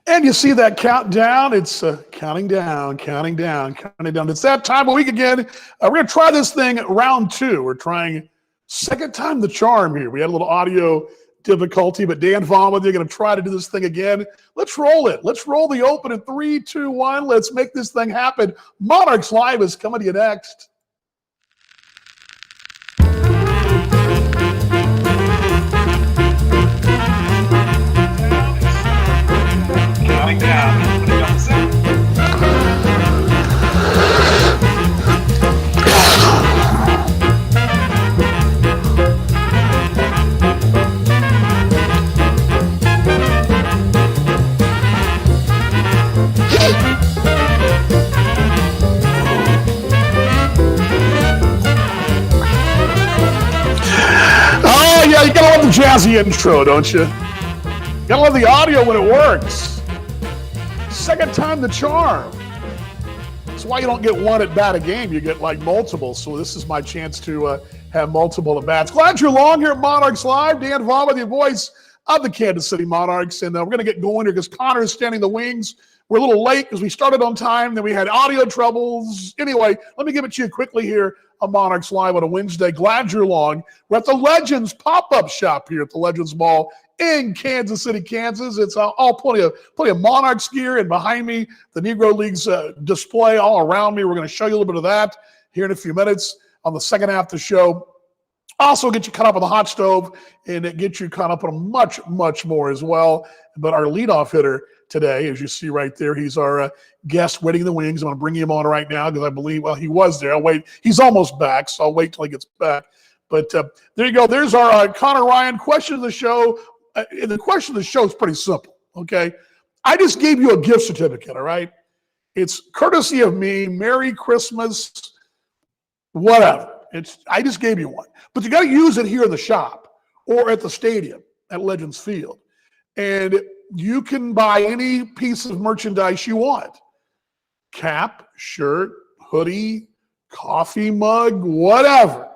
And you see that countdown. It's counting down, counting down, counting down. It's that time of week again. We're going to try this thing round two. We're trying second time the charm here. We had a little audio difficulty, but Dan Vaughn with you, going to try to do this thing again. Let's roll it. Let's roll the open in 3, 2, 1. Let's make this thing happen. Monarchs Live is coming to you next. Counting down. Oh, yeah, you gotta love the jazzy intro, don't you? You gotta love the audio when it works. Second time the charm. That's why you don't get one at bat a game. You get like multiple. So this is my chance to have multiple at bats. Glad you're along here at Monarchs Live. Dan Vaughn with your voice of the Kansas City Monarchs. And we're going to get going here because Connor is standing in the wings. We're a little late because we started on time. Then we had audio troubles. Anyway, let me give it to you quickly here on Monarchs Live on a Wednesday. Glad you're along. We're at the Legends pop-up shop here at the Legends Mall in Kansas City, Kansas. It's all plenty of Monarchs gear, and behind me, the Negro Leagues display all around me. We're going to show you a little bit of that here in a few minutes on the second half of the show. Also get you caught up on the hot stove and get you caught up on much, much more as well. But our leadoff hitter today, as you see right there, he's our guest waiting in the wings. I'm going to bring him on right now because I believe, well, he was there. I'll wait. He's almost back, so I'll wait till he gets back. But there you go. There's our Connor Ryan question of the show. And the question of the show is pretty simple, okay? I just gave you a gift certificate, all right? It's courtesy of me. Merry Christmas, whatever. I just gave you one. But you got to use it here in the shop or at the stadium at Legends Field. And you can buy any piece of merchandise you want. Cap, shirt, hoodie, coffee mug, whatever.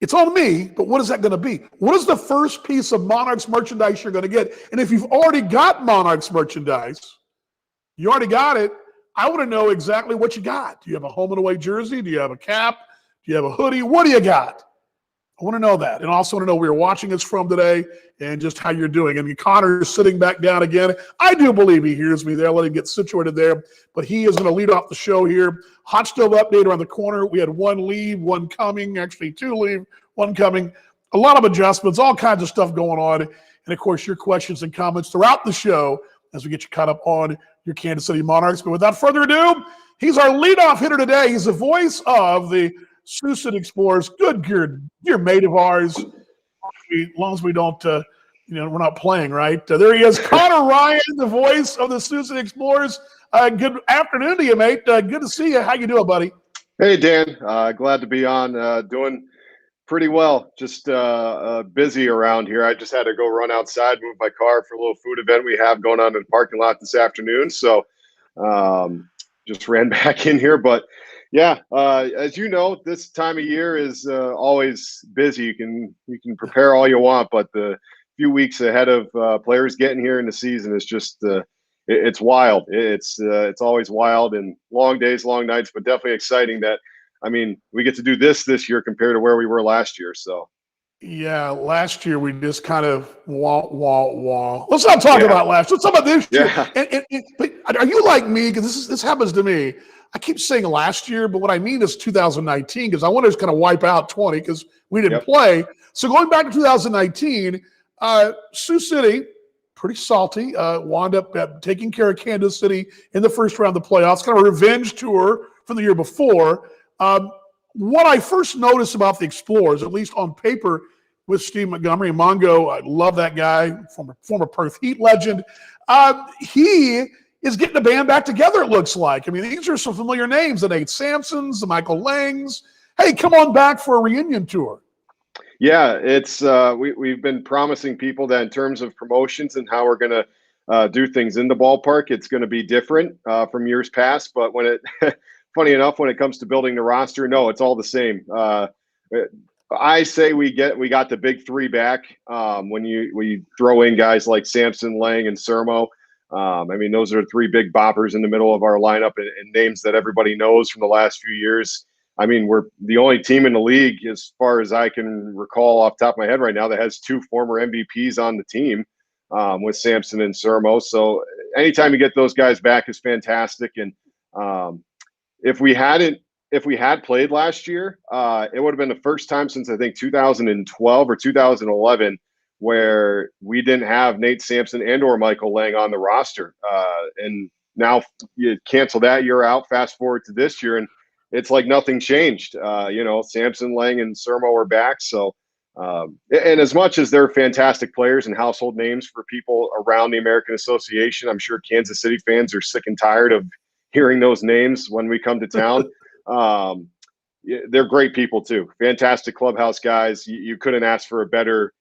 It's on me, but what is that going to be? What is the first piece of Monarchs merchandise you're going to get? And if you've already got Monarchs merchandise, you already got it, I want to know exactly what you got. Do you have a home and away jersey? Do you have a cap? Do you have a hoodie? What do you got? I want to know that. And also want to know where you're watching us from today and just how you're doing. And Connor is sitting back down again. I do believe he hears me there. Let him get situated there. But he is going to lead off the show here. Hot stove update around the corner. We had one leave, one coming, actually two leave, one coming. A lot of adjustments, all kinds of stuff going on. And, of course, your questions and comments throughout the show as we get you caught up on your Kansas City Monarchs. But without further ado, he's our leadoff hitter today. He's the voice of the Sioux City Explorers. Good, dear mate of ours. As long as we don't, we're not playing, right? There he is, Connor Ryan, the voice of the Sioux City Explorers. Good afternoon to you, mate. Good to see you. How you doing, buddy? Hey, Dan. Glad to be on. Doing pretty well. Just busy around here. I just had to go run outside, move my car for a little food event we have going on in the parking lot this afternoon. So just ran back in here. But, yeah, as you know, this time of year is always busy. You can prepare all you want, but the few weeks ahead of players getting here in the season is just it's wild. It's always wild and long days, long nights, but definitely exciting that, I mean, we get to do this year compared to where we were last year. So, yeah, last year we just kind of wah. Let's not talk about last year. Let's talk about this year. Yeah. But are you like me? Because this happens to me. I keep saying last year, but what I mean is 2019 because I want to just kind of wipe out 20 because we didn't play. So going back to 2019, Sioux City, pretty salty, wound up taking care of Kansas City in the first round of the playoffs, kind of a revenge tour from the year before. What I first noticed about the Explorers, at least on paper, with Steve Montgomery, Mongo, I love that guy, former Perth Heat legend. He is getting the band back together, it looks like. I mean, these are some familiar names, the Nate Sampsons, the Michael Langs. Hey, come on back for a reunion tour. Yeah, it's we've been promising people that in terms of promotions and how we're going to do things in the ballpark, it's going to be different from years past. But when it funny enough, when it comes to building the roster, no, it's all the same. I say we got the big three back when you throw in guys like Sampson, Lang, and Sermo. I mean, those are three big boppers in the middle of our lineup, and names that everybody knows from the last few years. I mean, we're the only team in the league, as far as I can recall off the top of my head right now, that has two former MVPs on the team, with Sampson and Sermo. So anytime you get those guys back is fantastic. And if we had played last year, it would have been the first time since I think 2012 or 2011 where we didn't have Nate Sampson and or Michael Lang on the roster. And now you cancel that year out, fast forward to this year, and it's like nothing changed. Sampson, Lang, and Sermo are back. So, and as much as they're fantastic players and household names for people around the American Association, I'm sure Kansas City fans are sick and tired of hearing those names when we come to town. They're great people too. Fantastic clubhouse guys. You couldn't ask for a better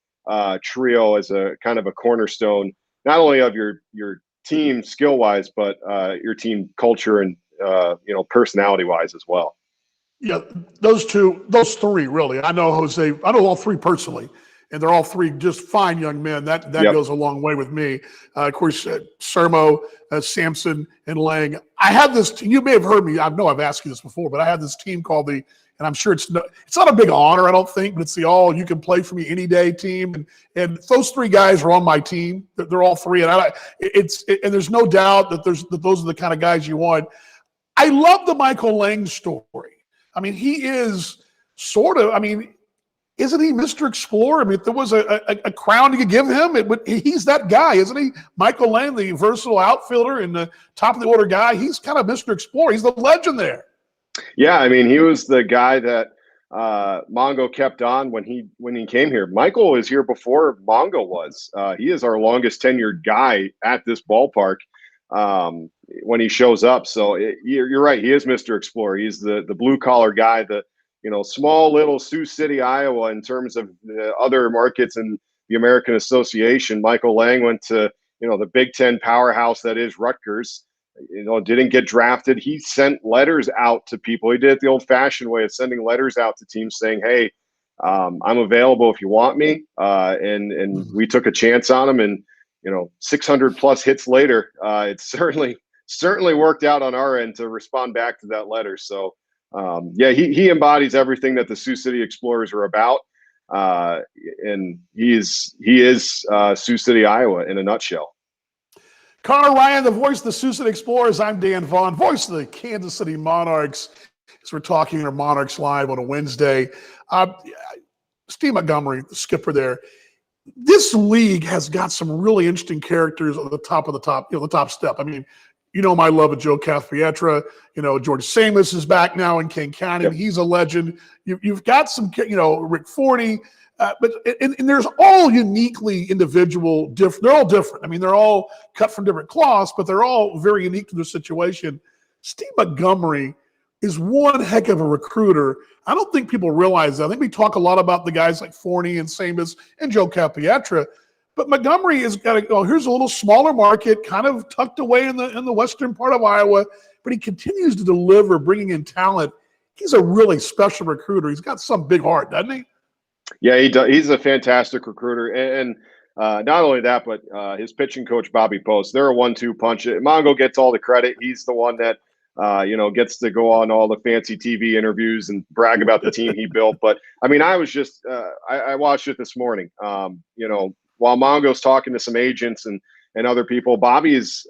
trio as a kind of a cornerstone, not only of your team skill wise, but your team culture and personality wise as well. Yeah, those three really. I know Jose. I know all three personally, and they're all three just fine young men. That goes a long way with me. Of course, Sermo, Sampson, and Lang. I have this. You may have heard me. I know I've asked you this before, but I have this team called and I'm sure it's not a big honor, I don't think, but it's the all you can play for me any day team. And those three guys are on my team. They're all three, and and there's no doubt that those are the kind of guys you want. I love the Michael Lang story. I mean, he is sort of. I mean, isn't he Mr. Explorer? I mean, if there was a crown you could give him, he's that guy, isn't he? Michael Lang, the versatile outfielder and the top of the order guy. He's kind of Mr. Explorer. He's the legend there. Yeah, I mean, he was the guy that Mongo kept on when he came here. Michael was here before Mongo was. He is our longest tenured guy at this ballpark when he shows up. So you're right. He is Mr. Explorer. He's the blue collar guy, the small little Sioux City, Iowa, in terms of the other markets in the American Association. Michael Lang went to the Big Ten powerhouse that is Rutgers. Didn't get drafted. He sent letters out to people. He did it the old-fashioned way of sending letters out to teams saying, "Hey, I'm available if you want me." And we took a chance on him, and 600 plus hits later, it certainly worked out on our end to respond back to that letter. So he embodies everything that the Sioux City Explorers are about, and he is Sioux City, Iowa, in a nutshell. Connor Ryan, the voice of the Sioux City Explorers. I'm Dan Vaughn, voice of the Kansas City Monarchs. As we're talking our Monarchs Live on a Wednesday. Steve Montgomery, the skipper there. This league has got some really interesting characters at the top of the top step. I mean, my love of Joe Cathpietra. George Samus is back now in King County. Yep. He's a legend. You've got some, Rick Forney. But there's all uniquely individual, different. They're all different. I mean, they're all cut from different cloths, but they're all very unique to their situation. Steve Montgomery is one heck of a recruiter. I don't think people realize that. I think we talk a lot about the guys like Forney and Samus and Joe Cathpietra, but Montgomery has got here's a little smaller market, kind of tucked away in the western part of Iowa, but he continues to deliver, bringing in talent. He's a really special recruiter. He's got some big heart, doesn't he? Yeah, he does. He's a fantastic recruiter, and not only that, but his pitching coach Bobby Post. They're a 1-2 punch. Mongo gets all the credit. He's the one that gets to go on all the fancy TV interviews and brag about the team he built. But I mean, I was just I watched it this morning. While Mongo's talking to some agents and other people, Bobby is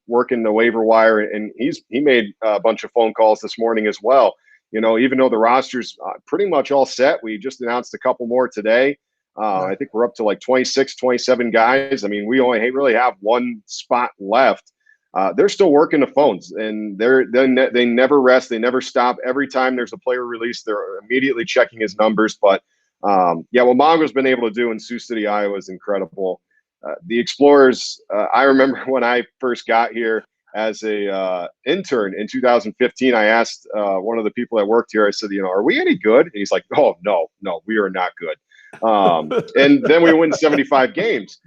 working the waiver wire, and he made a bunch of phone calls this morning as well. Even though the roster's pretty much all set, we just announced a couple more today. I think we're up to like 26, 27 guys. I mean, we only really have one spot left. They're still working the phones, and they never rest. They never stop. Every time there's a player released, they're immediately checking his numbers. But what Mongo's been able to do in Sioux City, Iowa is incredible. The Explorers, I remember when I first got here, as a intern in 2015, I asked one of the people that worked here, I said, are we any good? And he's like, oh, no, we are not good. And then we win 75 games.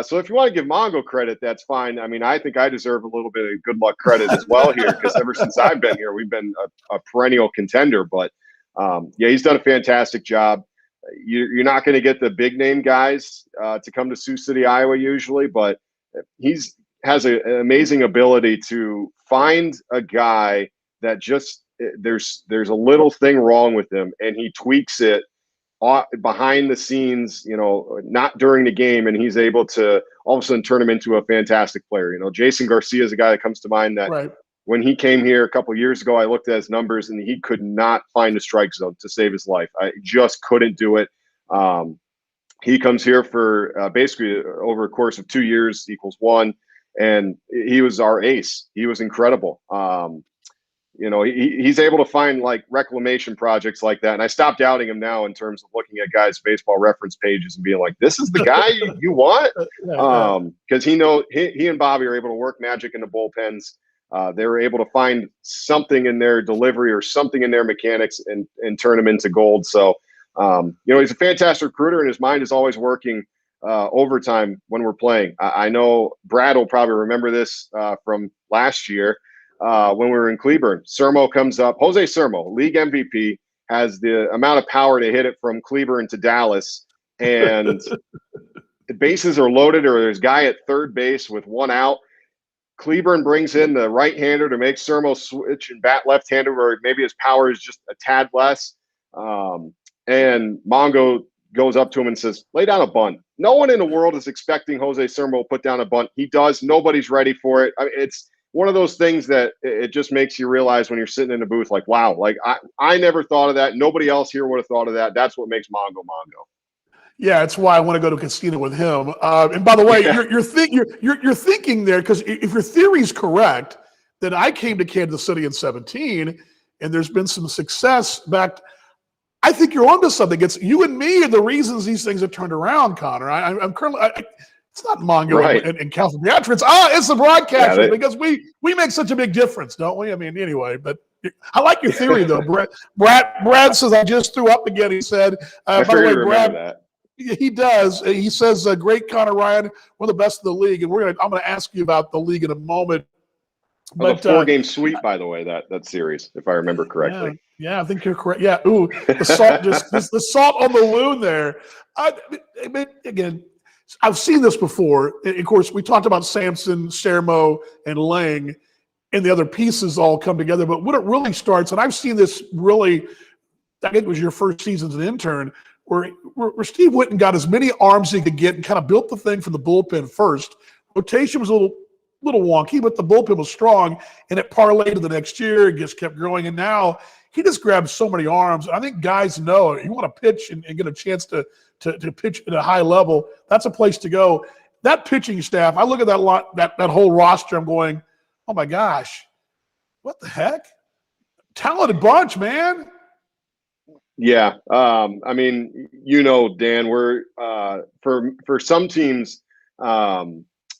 So if you want to give Mongo credit, that's fine. I mean, I think I deserve a little bit of good luck credit as well here, because ever since I've been here, we've been a perennial contender. But he's done a fantastic job. You're not going to get the big name guys to come to Sioux City, Iowa usually, but he's has an amazing ability to find a guy that just there's a little thing wrong with him, and he tweaks it behind the scenes, not during the game, and he's able to all of a sudden turn him into a fantastic player. Jason Garcia is a guy that comes to mind that Right. when he came here a couple of years ago, I looked at his numbers and he could not find a strike zone to save his life. I just couldn't do it. He comes here for basically over a course of 2 years equals 1, and he was our ace. He was incredible. He's able to find like reclamation projects like that. And I stopped doubting him now in terms of looking at guys' baseball reference pages and being like, this is the guy you want? Because he and Bobby are able to work magic in the bullpens. They were able to find something in their delivery or something in their mechanics and turn them into gold. So, he's a fantastic recruiter, and his mind is always working overtime when we're playing. I know Brad will probably remember this from last year. When we were in Cleburne, Sermo comes up. Jose Sermo, league MVP, has the amount of power to hit it from Cleburne to Dallas, and the bases are loaded, or there's a guy at third base with 1 out. Cleburne brings in the right-hander to make Sermo switch and bat left-handed, where maybe his power is just a tad less. And Mongo goes up to him and says, lay down a bunt. No one in the world is expecting Jose Sermo to put down a bunt. He does. Nobody's ready for it. I mean, it's one of those things that it just makes you realize when you're sitting in the booth, like, wow, like I never thought of that. Nobody else here would have thought of that. That's what makes Mongo Mongo. Yeah, that's why I want to go to casino with him. And by the way, you're thinking there, because if your theory is correct, then I came to Kansas City in 2017, and there's been some success back. I think you're onto something. It's you and me are the reasons these things have turned around, Connor. I'm currently. It's not Mongo Right. and Calvin Beatrice. It's the broadcasters, because we make such a big difference, don't we? I mean, anyway, but I like your theory, though. Brad says, I just threw up again. He said, I by the way, Brad, that. He does. He says, great Connor Ryan, one of the best in the league. And I'm going to ask you about the league in a moment. But the 4-game sweep, by the way, that series, if I remember correctly. Yeah, I think you're correct. Yeah. Ooh, the salt, just the salt on the wound there. Again, I've seen this before. Of course, we talked about Sampson, Sermo, and Lang, and the other pieces all come together. But when it really starts, and I've seen this really, I think it was your first season as an intern, where Steve Whitten got as many arms as he could get and kind of built the thing from the bullpen first. Rotation was a little wonky, but the bullpen was strong, and it parlayed to the next year. It just kept growing, and now he just grabs so many arms. I think guys know you want to pitch and get a chance to pitch at a high level. That's a place to go. That pitching staff, I look at that whole roster, I'm going, oh my gosh, what the heck? Talented bunch, man. Yeah. I mean, Dan, we're for some teams,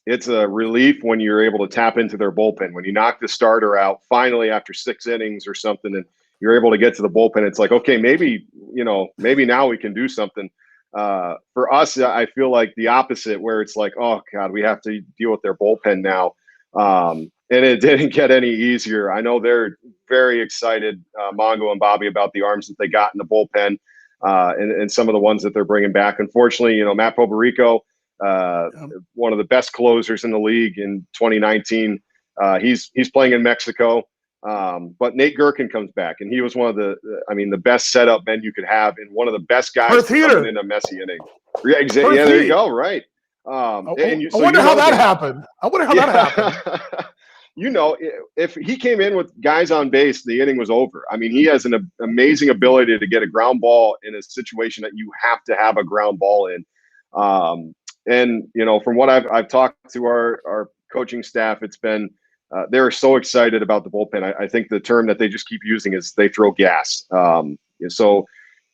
it's a relief when you're able to tap into their bullpen. When you knock the starter out finally after 6 innings or something, and you're able to get to the bullpen, it's like, okay, maybe now we can do something. For us, I feel like the opposite, where it's like, oh God, we have to deal with their bullpen now. And it didn't get any easier. I know they're very excited, Mongo and Bobby, about the arms that they got in the bullpen, and some of the ones that they're bringing back. Unfortunately, Matt Poberico, one of the best closers in the league in 2019, he's playing in Mexico. But Nate Gherkin comes back, and he was one of the best setup men you could have, and one of the best guys coming in a messy inning. Yeah, exactly. Yeah, there you go. Right. I wonder how that happened. If he came in with guys on base, the inning was over. I mean, he has an amazing ability to get a ground ball in a situation that you have to have a ground ball in. And from what I've talked to our coaching staff, it's been they're so excited about the bullpen. I think the term that they just keep using is they throw gas. So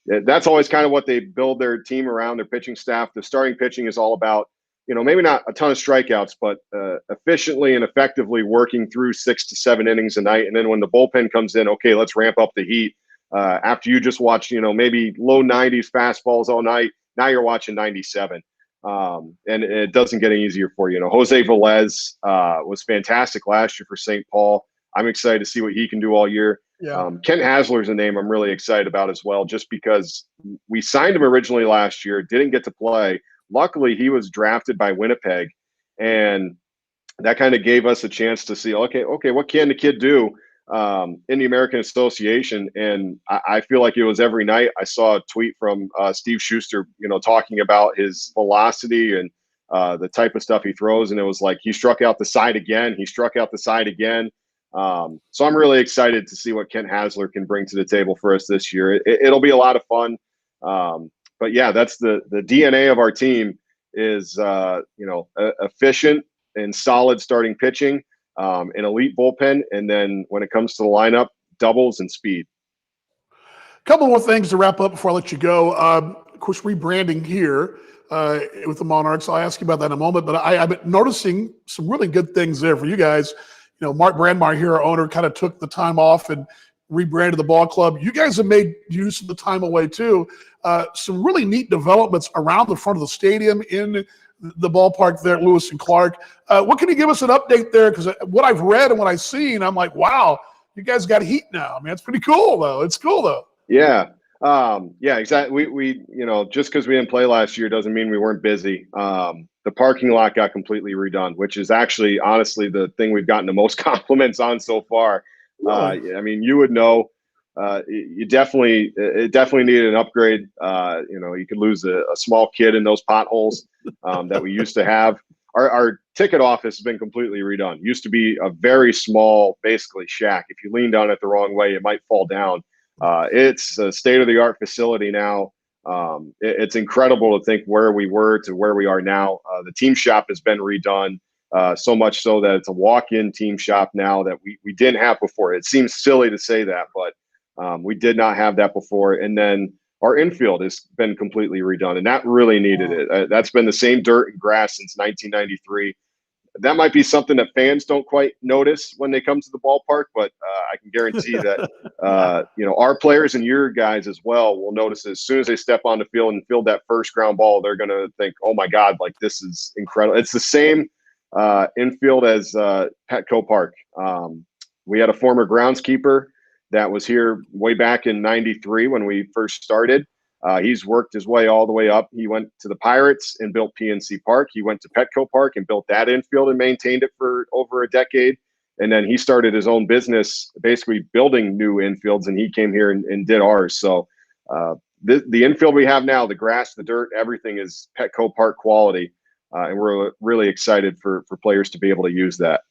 that's always kind of what they build their team around, their pitching staff. The starting pitching is all about, maybe not a ton of strikeouts, but efficiently and effectively working through 6 to 7 innings a night. And then when the bullpen comes in, okay, let's ramp up the heat. After you just watched, maybe low 90s fastballs all night, now you're watching 97. And it doesn't get any easier for you. Jose Velez was fantastic last year for St. Paul. I'm excited to see what he can do all year. Yeah. Kent Hasler's a name I'm really excited about as well, just because we signed him originally last year, didn't get to play. Luckily, he was drafted by Winnipeg, and that kind of gave us a chance to see, okay, what can the kid do in the American Association? And I feel like it was every night I saw a tweet from Steve Schuster, talking about his velocity and the type of stuff he throws. And it was like he struck out the side again. He struck out the side again. So I'm really excited to see what Kent Hasler can bring to the table for us this year. It'll be a lot of fun. But yeah, that's the DNA of our team is, efficient and solid starting pitching, an elite bullpen, and then when it comes to the lineup, doubles and speed. A couple more things to wrap up before I let you go. Of course, rebranding here with the Monarchs. I'll ask you about that in a moment, but I've been noticing some really good things there for you guys. Mark Brandmeier here, our owner, kind of took the time off and rebranded the ball club. You guys have made use of the time away too. Some really neat developments around the front of the stadium in the ballpark there at Lewis and Clark. What can you give us an update there? Because what I've read and what I've seen, I'm like, wow, you guys got heat now. I mean, it's pretty cool though. It's cool though. Yeah. Yeah, exactly. We just because we didn't play last year doesn't mean we weren't busy. The parking lot got completely redone, which is actually, honestly, the thing we've gotten the most compliments on so far. I mean, you would know, it definitely needed an upgrade. You could lose a small kid in those potholes that we used to have. Our ticket office has been completely redone. Used to be a very small, basically shack. If you leaned on it the wrong way, it might fall down. It's a state-of-the-art facility now. It's incredible to think where we were to where we are now. The team shop has been redone, so much so that it's a walk-in team shop now that we didn't have before. It seems silly to say that, but we did not have that before. And then our infield has been completely redone, and that really needed it. That's been the same dirt and grass since 1993. That might be something that fans don't quite notice when they come to the ballpark, but I can guarantee that our players and your guys as well will notice as soon as they step on the field and field that first ground ball, they're going to think, "Oh my God, like this is incredible." It's the same infield as Petco Park. We had a former groundskeeper that was here way back in '93 when we first started. He's worked his way all the way up. He went to the Pirates and built PNC Park. He went to Petco Park and built that infield and maintained it for over a decade. And then he started his own business, basically building new infields, and he came here and did ours. So the infield we have now, the grass, the dirt, everything is Petco Park quality. And we're really excited for players to be able to use that.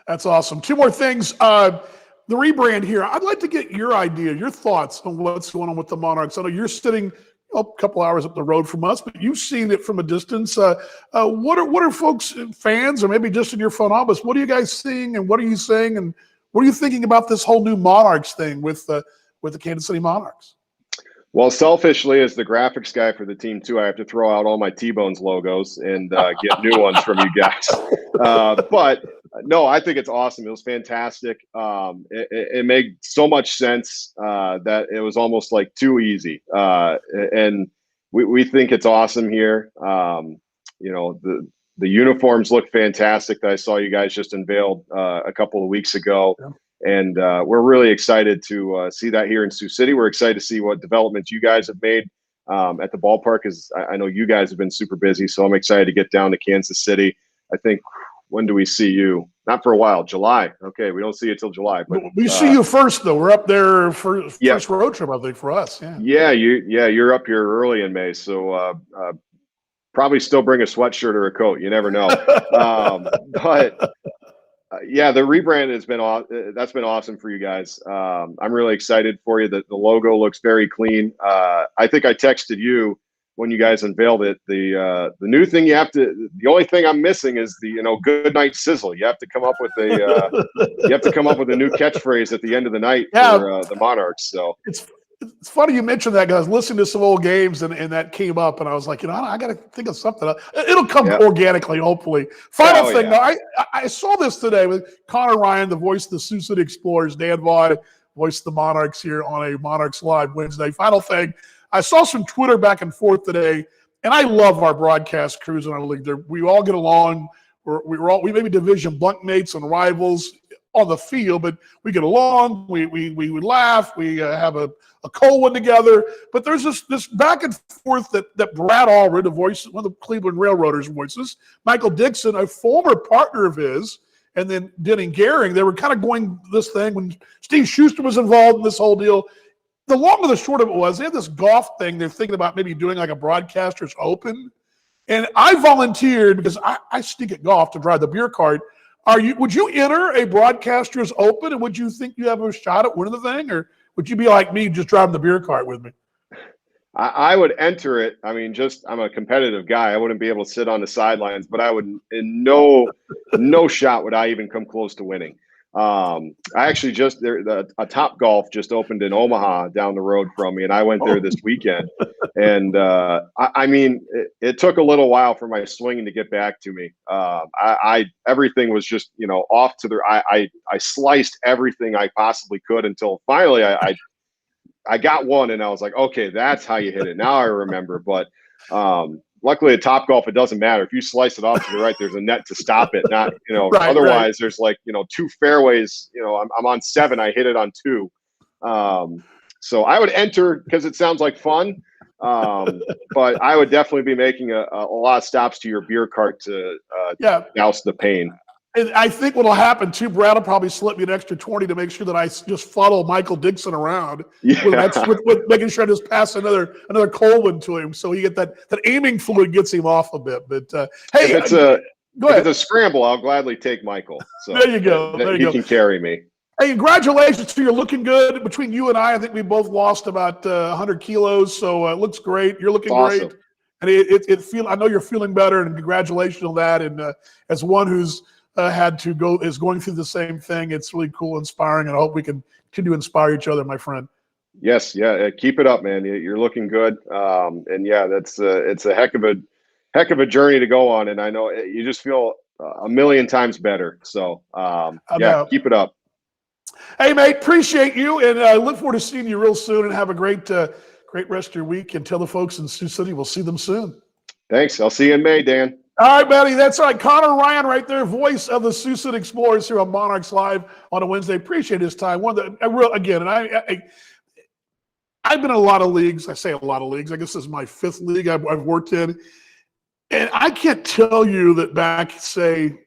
That's awesome. Two more things. The rebrand here, I'd like to get your idea, your thoughts on what's going on with the Monarchs. I know you're sitting a couple hours up the road from us, but you've seen it from a distance. What are folks, fans, or maybe just in your front office, what are you guys seeing and what are you saying and what are you thinking about this whole new Monarchs thing with the Kansas City Monarchs? Well, selfishly, as the graphics guy for the team too, I have to throw out all my T-Bones logos and get new ones from you guys. But no, I think it's awesome. It was fantastic. It made so much sense that it was almost like too easy. And we think it's awesome here. The uniforms look fantastic that I saw you guys just unveiled a couple of weeks ago. Yeah. And we're really excited to see that here in Sioux City. We're excited to see what developments you guys have made at the ballpark, because I know you guys have been super busy. So I'm excited to get down to Kansas City. I think, when do we see you? Not for a while. July. Okay, we don't see you till July. But we see you first, though. We're up there for first road trip, I think, for us. Yeah. You're up here early in May, so probably still bring a sweatshirt or a coat. You never know. But yeah, the rebrand has been that's been awesome for you guys. I'm really excited for you. The logo looks very clean. I think I texted you when you guys unveiled it. The new thing the only thing I'm missing is the good night sizzle. You have to come up with a new catchphrase at the end of the night for the Monarchs. So it's funny you mentioned that, because I was listening to some old games and that came up, and I was like, I got to think of something. It'll come organically, hopefully. Final thing, though, I saw this today with Connor Ryan, the voice of the Sioux City Explorers, Dan Vaughn, voice of the Monarchs here on a Monarchs Live Wednesday. Final thing, I saw some Twitter back and forth today, and I love our broadcast crews in our league. We all get along. We may be division bunkmates and rivals on the field, but we get along. We laugh. We have a cold one together. But there's this back and forth that Brad Allred, the voice, one of the Cleveland Railroaders' voices, Michael Dixon, a former partner of his, and then Denny Gehring, they were kind of going this thing when Steve Schuster was involved in this whole deal. The long and the short of it was they had this golf thing they're thinking about maybe doing like a Broadcasters Open. And I volunteered because I stink at golf to drive the beer cart. Would you enter a Broadcasters Open, and would you think you have a shot at winning the thing, or would you be like me, just driving the beer cart with me? I would enter it. I mean, I'm a competitive guy. I wouldn't be able to sit on the sidelines, but I would in no shot would I even come close to winning. I actually a Top Golf just opened in Omaha down the road from me, and I went there this weekend. And I mean, it took a little while for my swinging to get back to me. Everything was just off to the. I sliced everything I possibly could until finally I got one, and I was like, okay, that's how you hit it. Now I remember. But luckily at Top Golf, it doesn't matter. If you slice it off to the right, there's a net to stop it. Not, Right, otherwise right. There's like, 2 fairways. I'm on 7. I hit it on 2. So I would enter because it sounds like fun. But I would definitely be making a lot of stops to your beer cart to douse the pain. And I think what'll happen too, Brad will probably slip me an extra 20 to make sure that I just follow Michael Dixon around with making sure I just pass another cold one to him, so he get that aiming fluid gets him off a bit. But hey, if it's a scramble, I'll gladly take Michael. So there you go. He can carry me. Hey, congratulations to you. Looking good. Between you and I think we both lost about 100 kilos, so it looks great. You're looking awesome. great, and I know you're feeling better, and congratulations on that. And as one who's is going through the same thing, it's really cool, inspiring, and I hope we can continue to inspire each other, my friend. Yes, yeah, keep it up, man. You're looking good, and yeah, it's a heck of a journey to go on, and I know you just feel a million times better. So keep it up. Hey, mate, appreciate you, and I look forward to seeing you real soon. And have a great rest of your week. And tell the folks in Sioux City we'll see them soon. Thanks. I'll see you in May, Dan. All right, buddy. That's right. Connor Ryan right there, voice of the Sioux City Explorers here on Monarchs Live on a Wednesday. Appreciate his time. I've been in a lot of leagues. I say a lot of leagues. I guess this is my 5th league I've worked in. And I can't tell you that back, say,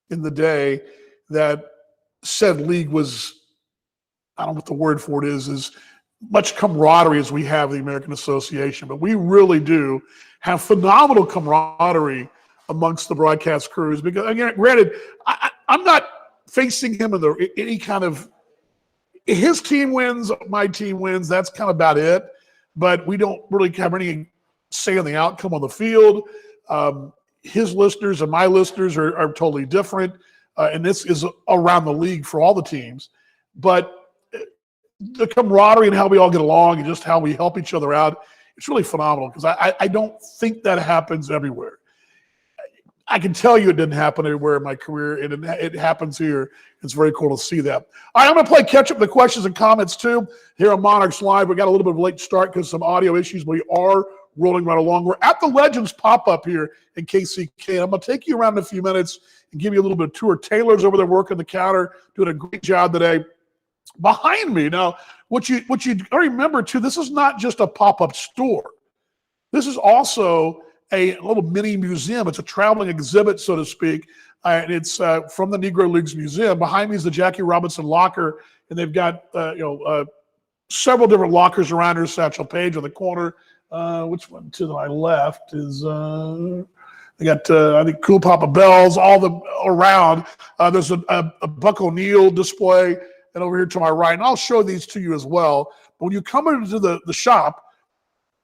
in the day, that said league was, I don't know what the word for it is as much camaraderie as we have the American Association. But we really do have phenomenal camaraderie amongst the broadcast crews. Because, again, granted, I'm not facing him in any kind of – his team wins, my team wins. That's kind of about it. But we don't really have any say in the outcome on the field. His listeners and my listeners are totally different. And this is around the league for all the teams. But the camaraderie and how we all get along and just how we help each other out, it's really phenomenal, because I don't think that happens everywhere. I can tell you it didn't happen everywhere in my career, and it happens here. It's very cool to see that. All right, I'm going to play catch up the questions and comments too here on Monarchs Live. We got a little bit of a late start because of some audio issues. We are rolling right along. We're at the Legends pop-up here in KCK. I'm going to take you around in a few minutes and give you a little bit of tour. Taylor's over there working the counter, doing a great job today. Behind me now, what you remember too, this is not just a pop-up store. This is also a little mini museum. It's a traveling exhibit, so to speak, and it's from the Negro Leagues Museum. Behind me is the Jackie Robinson locker, and they've got several different lockers around here. Satchel Paige on the corner. Which one to my left is? They got I think Cool Papa Bells all around. There's a Buck O'Neill display, and over here to my right, and I'll show these to you as well. But when you come into the shop,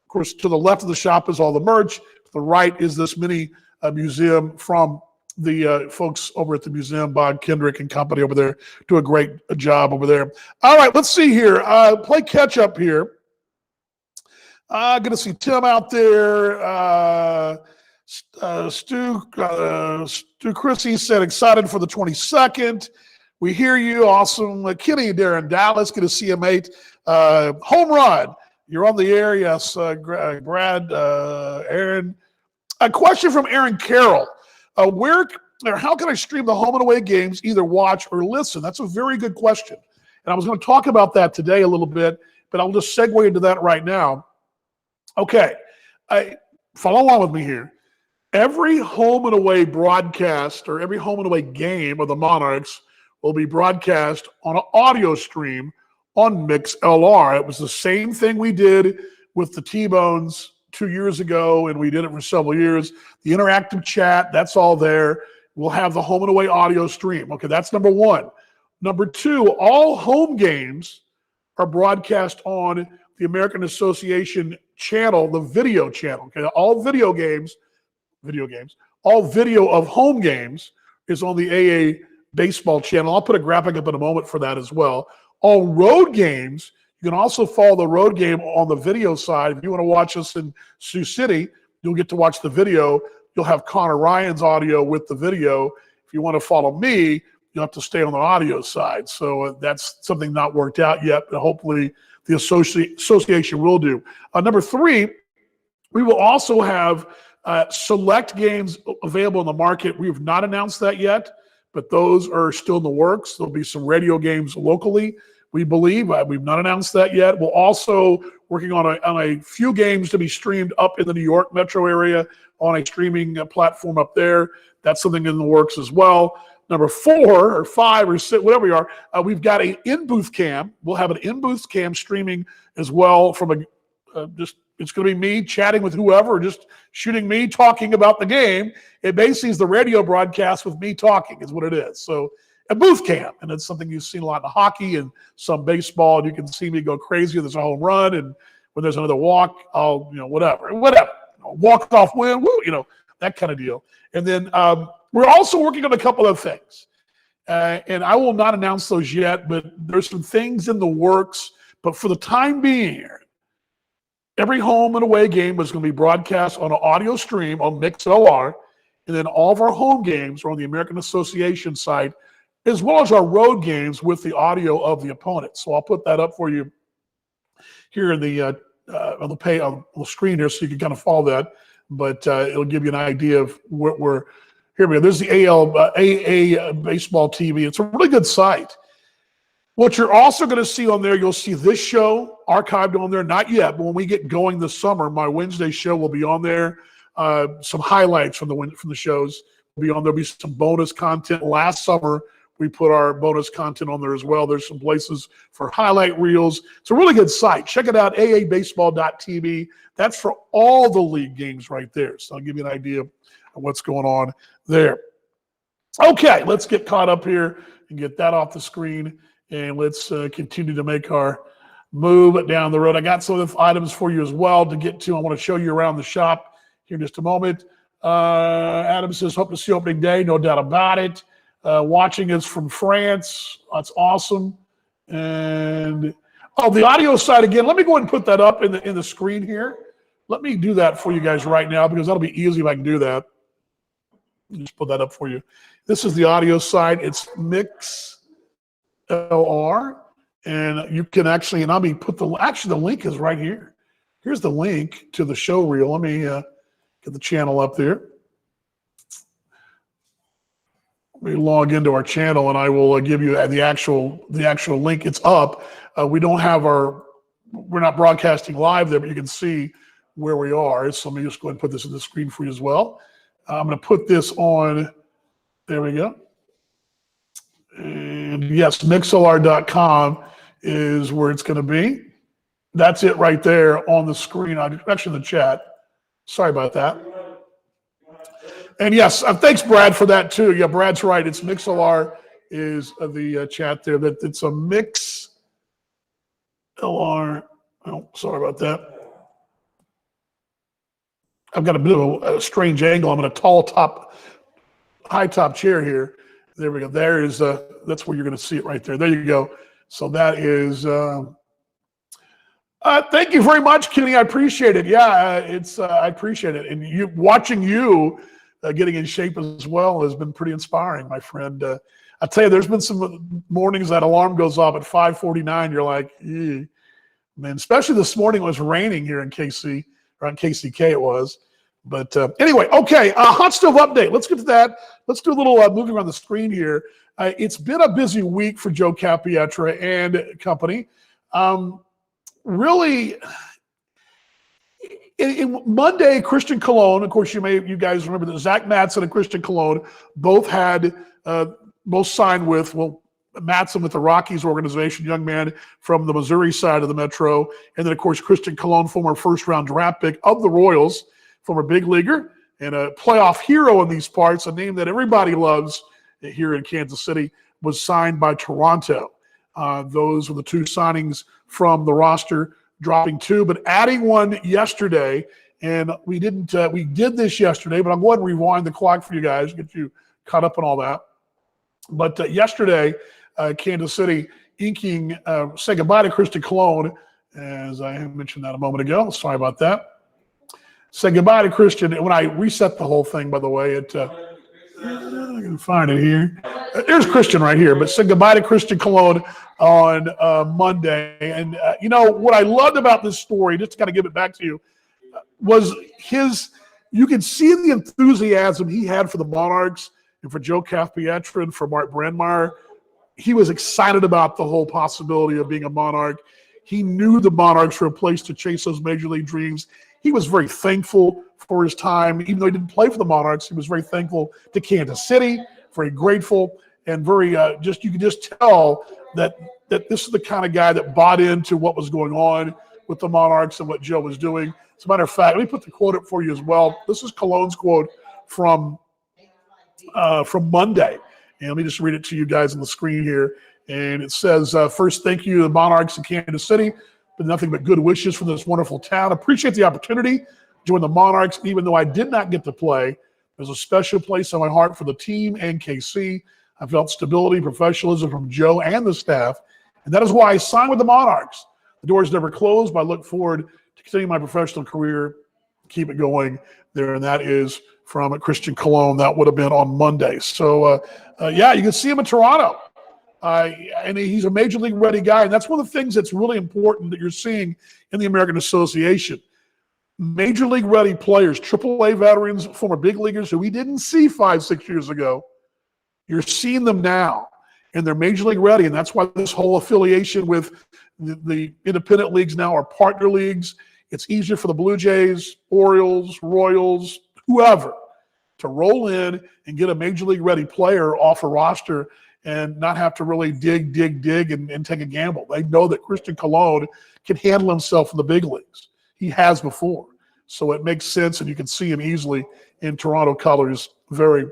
of course, to the left of the shop is all the merch. To the right is this mini museum from the folks over at the museum, Bob Kendrick and company over there. Do a great job over there. All right, let's see here. Play catch up here. Going to see Tim out there. Stu Chrissy said excited for the 22nd. We hear you. Awesome. Kenny there in Dallas. Good to see you, mate. Home run. You're on the air. Yes, Brad, Aaron. A question from Aaron Carroll. Where or how can I stream the home and away games, either watch or listen? That's a very good question. And I was going to talk about that today a little bit, but I'll just segue into that right now. Okay, follow along with me here. Every home and away broadcast or every home and away game of the Monarchs will be broadcast on an audio stream on MixLR. It was the same thing we did with the T-Bones 2 years ago, and we did it for several years. The interactive chat, that's all there. We'll have the home and away audio stream. Okay, that's number one. Number two, all home games are broadcast on the American Association channel, the video channel. Okay, all video games, all video of home games is on the AA baseball channel. I'll put a graphic up in a moment for that as well. All road games, you can also follow the road game on the video side. If you want to watch us in Sioux City, you'll get to watch the video. You'll have Connor Ryan's audio with the video. If you want to follow me, you'll have to stay on the audio side. So that's something not worked out yet, but hopefully the association will do. Number three, we will also have select games available in the market. We have not announced that yet, but those are still in the works. There'll be some radio games locally, we believe. We've not announced that yet. We're also working on a few games to be streamed up in the New York metro area on a streaming platform up there. That's something in the works as well. Number 4 or 5 or 6, whatever we are, we've got an in-booth cam. We'll have an in-booth cam streaming as well from it's going to be me chatting with whoever, just shooting me talking about the game. It basically is the radio broadcast with me talking is what it is. So a booth cam, and it's something you've seen a lot in hockey and some baseball, and you can see me go crazy when there's a home run, and when there's another walk, I'll, whatever, walk off win, woo, that kind of deal. And then we're also working on a couple of things, and I will not announce those yet, but there's some things in the works. But for the time being, every home and away game is going to be broadcast on an audio stream on MixLR, and then all of our home games are on the American Association site, as well as our road games with the audio of the opponent. So I'll put that up for you here in the on the screen here, so you can kind of follow that. But it'll give you an idea of what we're. Here we go. There's the AA Baseball TV. It's a really good site. What you're also going to see on there, you'll see this show archived on there. Not yet, but when we get going this summer, my Wednesday show will be on there. Some highlights from the shows will be on there. There'll be some bonus content. Last summer, we put our bonus content on there as well. There's some places for highlight reels. It's a really good site. Check it out, aabaseball.tv. That's for all the league games right there. So I'll give you an idea of what's going on there. Okay, let's get caught up here and get that off the screen. And let's continue to make our move down the road. I got some of the items for you as well to get to. I want to show you around the shop here in just a moment. Adam says, hope to see opening day. No doubt about it. Watching us from France. That's awesome. And, the audio side again. Let me go ahead and put that up in the screen here. Let me do that for you guys right now because that'll be easy if I can do that. Just put that up for you. This is the audio side. It's MixLR, and you can actually, and the link is right here. Here's the link to the show reel. Let me get the channel up there. Let me log into our channel, and I will give you the actual link. It's up. We're not broadcasting live there, but you can see where we are. So let me just go ahead and put this in the screen for you as well. I'm going to put this on. There we go. And yes, mixlr.com is where it's going to be. That's it right there on the screen. Actually, in the chat. Sorry about that. And yes, thanks, Brad, for that too. Yeah, Brad's right. It's MixLR is the chat there. That it's a MixLR. Oh, sorry about that. I've got a bit of a strange angle. I'm in a high top chair here. There we go. There is that's where you're going to see it right there. There you go. So that is. Thank you very much, Kenny. I appreciate it. Yeah, I appreciate it. And watching you getting in shape as well has been pretty inspiring, my friend. I tell you, there's been some mornings that alarm goes off at 5:49. You're like, man. Especially this morning, it was raining here in KC, or in KCK it was. But anyway, okay, hot stove update. Let's get to that. Let's do a little moving around the screen here. It's been a busy week for Joe Capietra and company. Really, in Monday, Christian Cologne, of course, you guys remember that Zach Matson and Christian Cologne both signed with, Matson with the Rockies organization, young man from the Missouri side of the Metro. And then, of course, Christian Cologne, former first-round draft pick of the Royals, former big leaguer and a playoff hero in these parts, a name that everybody loves here in Kansas City, was signed by Toronto. Those were the two signings from the roster, dropping two, but adding one yesterday. And we did this yesterday, but I'll go ahead and rewind the clock for you guys, get you caught up on all that. But yesterday, Kansas City inking, say goodbye to Christian Cologne, as I mentioned that a moment ago. Sorry about that. Say goodbye to Christian. And when I reset the whole thing, by the way, I can find it here. There's Christian right here, but say goodbye to Christian Cologne on Monday. And, what I loved about this story, just to kind of give it back to you, was you can see the enthusiasm he had for the Monarchs and for Joe Capietra and for Mark Brandmeier. He was excited about the whole possibility of being a Monarch. He knew the Monarchs were a place to chase those major league dreams. He was very thankful for his time. Even though he didn't play for the Monarchs, he was very thankful to Kansas City, very grateful, and very you could just tell that this is the kind of guy that bought into what was going on with the Monarchs and what Joe was doing. As a matter of fact, let me put the quote up for you as well. This is Cologne's quote from Monday. And let me just read it to you guys on the screen here. And it says, first, thank you to the Monarchs in Kansas City. But nothing but good wishes from this wonderful town. Appreciate the opportunity to join the Monarchs. Even though I did not get to play, there's a special place in my heart for the team and KC. I felt stability and professionalism from Joe and the staff. And that is why I signed with the Monarchs. The doors never closed, but I look forward to continuing my professional career, keep it going there. And that is from Christian Cologne. That would have been on Monday. So, you can see him in Toronto. And he's a major league ready guy. And that's one of the things that's really important that you're seeing in the American Association. Major league ready players, AAA veterans, former big leaguers who we didn't see 5-6 years ago. You're seeing them now, and they're major league ready. And that's why this whole affiliation with the independent leagues now are partner leagues. It's easier for the Blue Jays, Orioles, Royals, whoever to roll in and get a major league ready player off a roster and not have to really dig and take a gamble. They know that Christian Cologne can handle himself in the big leagues. He has before. So it makes sense, and you can see him easily in Toronto colors very,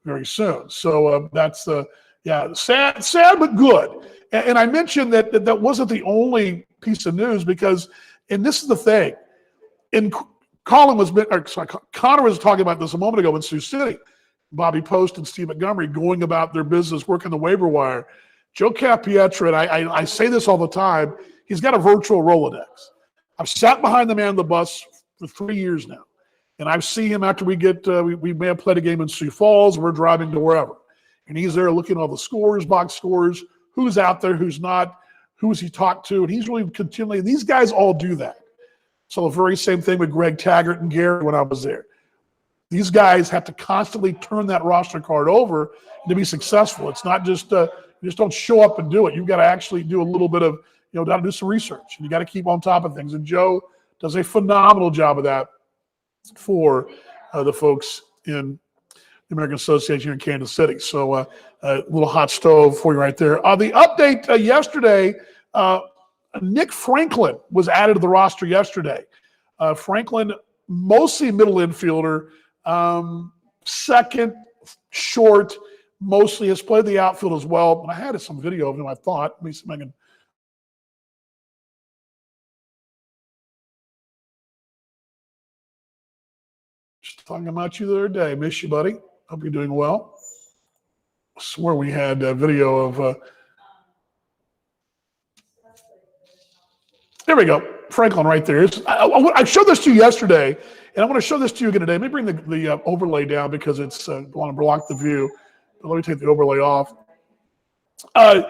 very soon. So that's sad but good. And I mentioned that wasn't the only piece of news because, and this is the thing, Connor was talking about this a moment ago in Sioux City. Bobby Post and Steve Montgomery going about their business, working the waiver wire. Joe Capietra, and I say this all the time, he's got a virtual Rolodex. I've sat behind the man on the bus for 3 years now, and I've seen him after we may have played a game in Sioux Falls, we're driving to wherever. And he's there looking at all the scores, box scores, who's out there, who's not, who's he talked to, and he's really continually, these guys all do that. So the very same thing with Greg Taggart and Gary when I was there. These guys have to constantly turn that roster card over to be successful. It's not just you just don't show up and do it. You've got to actually do a little bit of, got to do some research. And you got to keep on top of things. And Joe does a phenomenal job of that for the folks in the American Association here in Kansas City. So a little hot stove for you right there. The update yesterday, Nick Franklin was added to the roster yesterday. Franklin, mostly middle infielder, second, short, mostly has played the outfield as well. And I had some video of him, I thought. Let me see if I can. Just talking about you the other day. Miss you, buddy. Hope you're doing well. I swear we had a video of. There we go. Franklin right there. I showed this to you yesterday, and I'm going to show this to you again today. Let me bring the overlay down because it's I want to block the view. But let me take the overlay off. I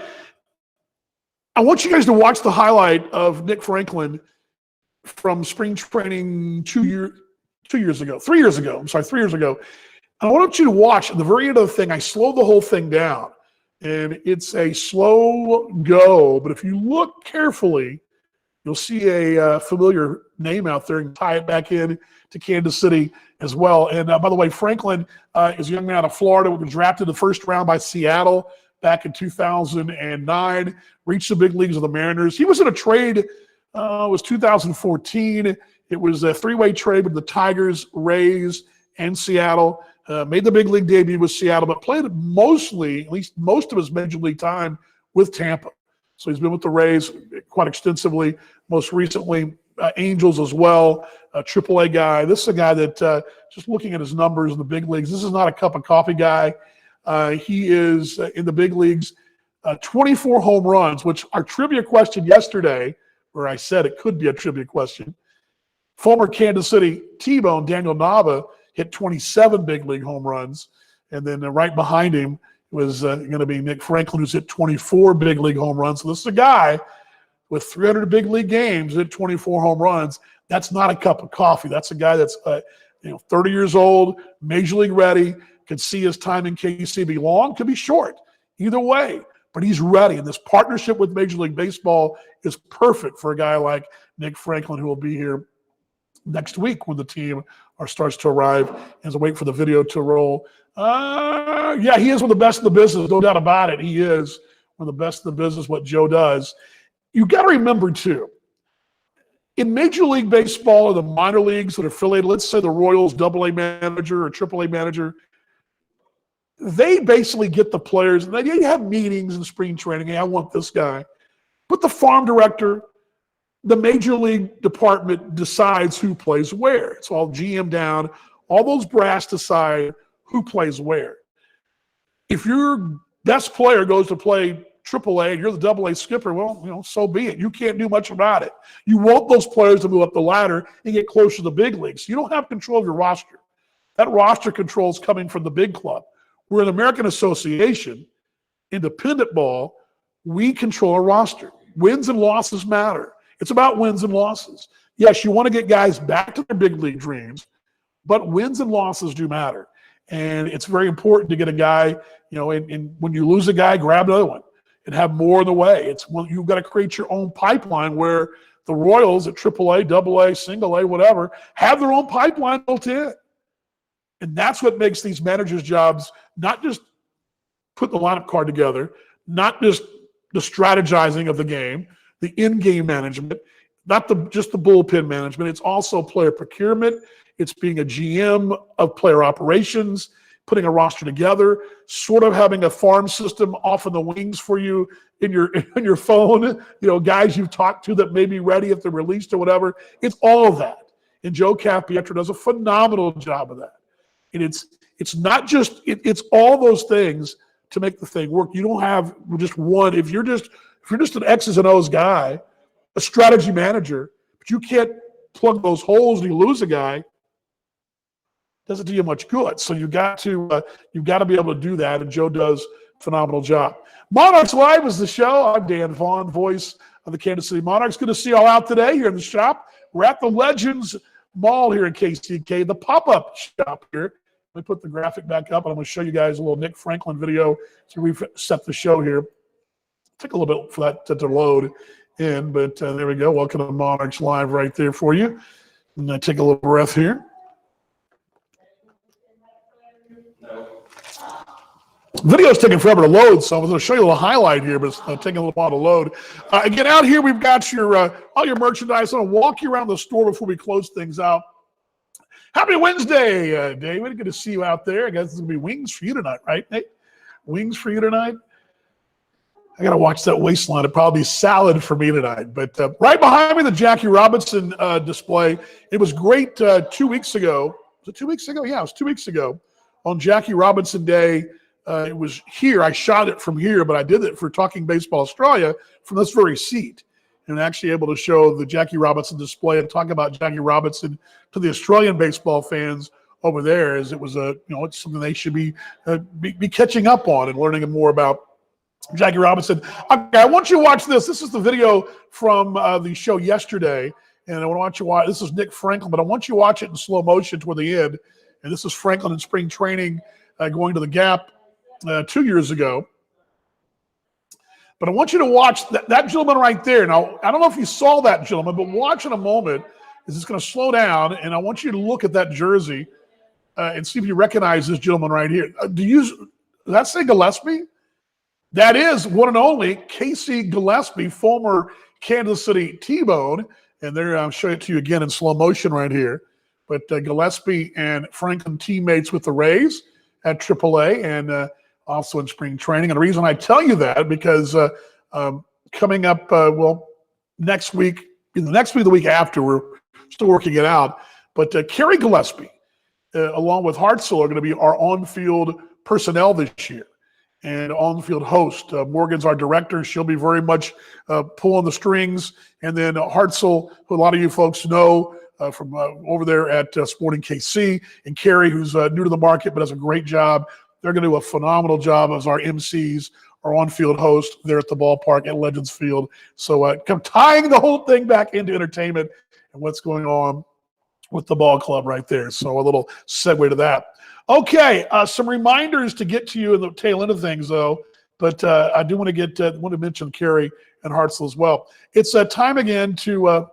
want you guys to watch the highlight of Nick Franklin from spring training 2 3 years ago. I'm sorry, 3 years ago. I want you to watch at the very end of the thing. I slowed the whole thing down, and it's a slow go. But if you look carefully, you'll see a familiar name out there and tie it back in to Kansas City as well. And by the way, Franklin is a young man out of Florida. Was drafted the first round by Seattle back in 2009. Reached the big leagues of the Mariners. He was in a trade. It was 2014. It was a three-way trade with the Tigers, Rays, and Seattle. Made the big league debut with Seattle, but played mostly, at least most of his major league time, with Tampa. So he's been with the Rays quite extensively. Most recently, Angels as well, a AAA guy. This is a guy that, just looking at his numbers in the big leagues, this is not a cup of coffee guy. He is in the big leagues, 24 home runs, which our trivia question yesterday, where I said it could be a trivia question, former Kansas City T-Bone Daniel Nava hit 27 big league home runs. And then right behind him was going to be Nick Franklin, who's hit 24 big league home runs. So this is a guy with 300 big league games, hit 24 home runs. That's not a cup of coffee. That's a guy that's 30 years old, major league ready, could see his time in KC be long, could be short, either way. But he's ready. And this partnership with Major League Baseball is perfect for a guy like Nick Franklin, who will be here next week when the team starts to arrive, as I wait for the video to roll. Yeah, he is one of the best in the business, no doubt about it. He is one of the best in the business, what Joe does. You got to remember, too, in Major League Baseball or the minor leagues that are affiliated, let's say the Royals AA manager or AAA manager, they basically get the players, and they have meetings in spring training. Hey, I want this guy. But the farm director, the major league department decides who plays where. It's all GM down. All those brass decide who plays where. If your best player goes to play AAA and you're the AA skipper, well, so be it. You can't do much about it. You want those players to move up the ladder and get closer to the big leagues. You don't have control of your roster. That roster control is coming from the big club. We're an American Association, independent ball. We control our roster. Wins and losses matter. It's about wins and losses. Yes, you want to get guys back to their big league dreams, but wins and losses do matter. And it's very important to get a guy, and when you lose a guy, grab another one and have more in the way. You've got to create your own pipeline where the Royals at AAA, AA, single A, whatever, have their own pipeline built in. And that's what makes these managers' jobs not just put the lineup card together, not just the strategizing of the game, the in-game management, not just the bullpen management. It's also player procurement. It's being a GM of player operations, putting a roster together, sort of having a farm system off in the wings for you in your phone, guys you've talked to that may be ready if they're released or whatever. It's all of that. And Joe Capietro does a phenomenal job of that. And it's not just it's all those things to make the thing work. You don't have just one. If you're just an X's and O's guy, a strategy manager, but you can't plug those holes and you lose a guy, doesn't do you much good. So you've got to be able to do that, and Joe does a phenomenal job. Monarchs Live is the show. I'm Dan Vaughn, voice of the Kansas City Monarchs. Good to see you all out today here in the shop. We're at the Legends Mall here in KCK, the pop-up shop here. Let me put the graphic back up, and I'm going to show you guys a little Nick Franklin video to reset the show here. Took a little bit for that to load in, but there we go. Welcome to Monarchs Live right there for you. And I take a little breath here. Video's taking forever to load, so I'm going to show you a little highlight here, but it's taking a little while to load. Again, out here we've got all your merchandise. I'm going to walk you around the store before we close things out. Happy Wednesday, David. Good to see you out there. I guess it's going to be wings for you tonight, right, Nate? Wings for you tonight? I got to watch that waistline. It'll probably be salad for me tonight. But right behind me, the Jackie Robinson display. It was great 2 weeks ago. Was it 2 weeks ago? Yeah, it was 2 weeks ago on Jackie Robinson Day. It was here. I shot it from here, but I did it for Talking Baseball Australia from this very seat. And actually able to show the Jackie Robinson display and talk about Jackie Robinson to the Australian baseball fans over there, as it was it's something they should be catching up on and learning more about Jackie Robinson. Okay, I want you to watch this. This is the video from the show yesterday, And I want you to watch. This is Nick Franklin, but I want you to watch it in slow motion toward the end. And this is Franklin in spring training going to the Gap 2 years ago. But I want you to watch that gentleman right there. Now, I don't know if you saw that gentleman, but watch in a moment. Is it's going to slow down, and I want you to look at that jersey and see if you recognize this gentleman right here. Does that say Gillespie? That is one and only Casey Gillespie, former Kansas City T-Bone. And there, I'll show it to you again in slow motion right here. But Gillespie and Franklin teammates with the Rays at AAA and also in spring training. And the reason I tell you that because coming up, next week, either the next week or the week after, we're still working it out. But Kerry Gillespie, along with Hartzell, are going to be our on-field personnel this year and on-field host. Morgan's our director. She'll be very much pulling the strings. And then Hartzell, who a lot of you folks know from over there at Sporting KC, and Kerry, who's new to the market but does a great job. They're going to do a phenomenal job as our MCs, our on-field host there at the ballpark at Legends Field. So come tying the whole thing back into entertainment and what's going on with the ball club right there. So a little segue to that. Okay, some reminders to get to you in the tail end of things, though. But I do want to mention Kerry and Hartzell as well. It's time again to.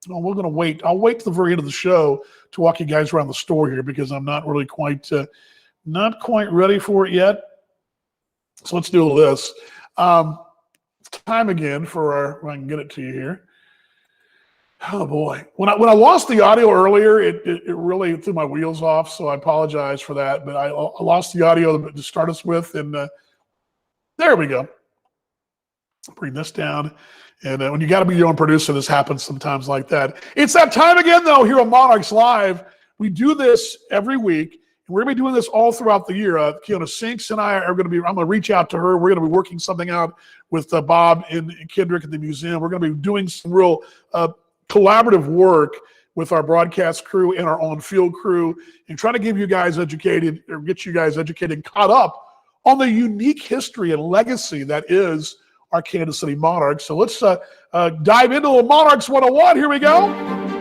We're going to wait. I'll wait to the very end of the show to walk you guys around the store here because I'm not really quite ready for it yet. So let's do this. It's time again for if I can get it to you here. Oh boy! When I lost the audio earlier, it really threw my wheels off. So I apologize for that. But I lost the audio to start us with, and there we go. Bring this down. And when you got to be your own producer, this happens sometimes like that. It's that time again, though, here on Monarchs Live. We do this every week. And we're going to be doing this all throughout the year. Kiona Sinks and I are going to be, I'm going to reach out to her. We're going to be working something out with Bob and Kendrick at the museum. We're going to be doing some real collaborative work with our broadcast crew and our on-field crew and trying to give you guys educated or get you guys educated and caught up on the unique history and legacy that is our Kansas City Monarchs. So let's dive into Monarchs 101. Here we go.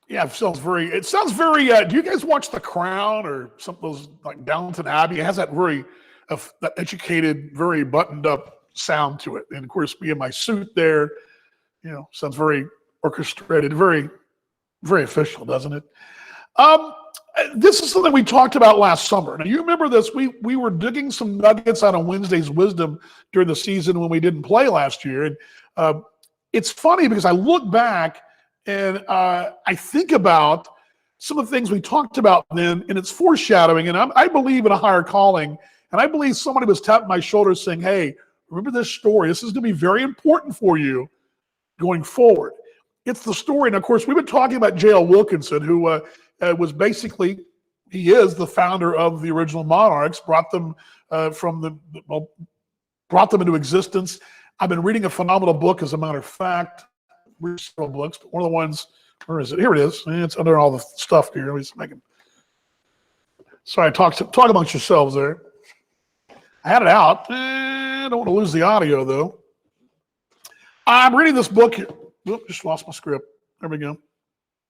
Yeah, it sounds very, do you guys watch The Crown or some of those like Downton Abbey? It has that very that educated, very buttoned up sound to it. And of course, me in my suit there, sounds very orchestrated, very, very official, doesn't it? This is something we talked about last summer. Now, you remember this. We were digging some nuggets out of Wednesday's Wisdom during the season when we didn't play last year. And it's funny because I look back and I think about some of the things we talked about then, and it's foreshadowing. And I believe in a higher calling. And I believe somebody was tapping my shoulder saying, hey, remember this story. This is going to be very important for you going forward. It's the story. And, of course, we've been talking about J.L. Wilkinson, who was basically, he is the founder of the original Monarchs, brought them into existence. I've been reading a phenomenal book, as a matter of fact. Read several books, but one of the ones, where is it? Here it is. It's under all the stuff here. Sorry, talk amongst yourselves there. I had it out. I don't want to lose the audio, though. I'm reading this book here. Oop, just lost my script. There we go.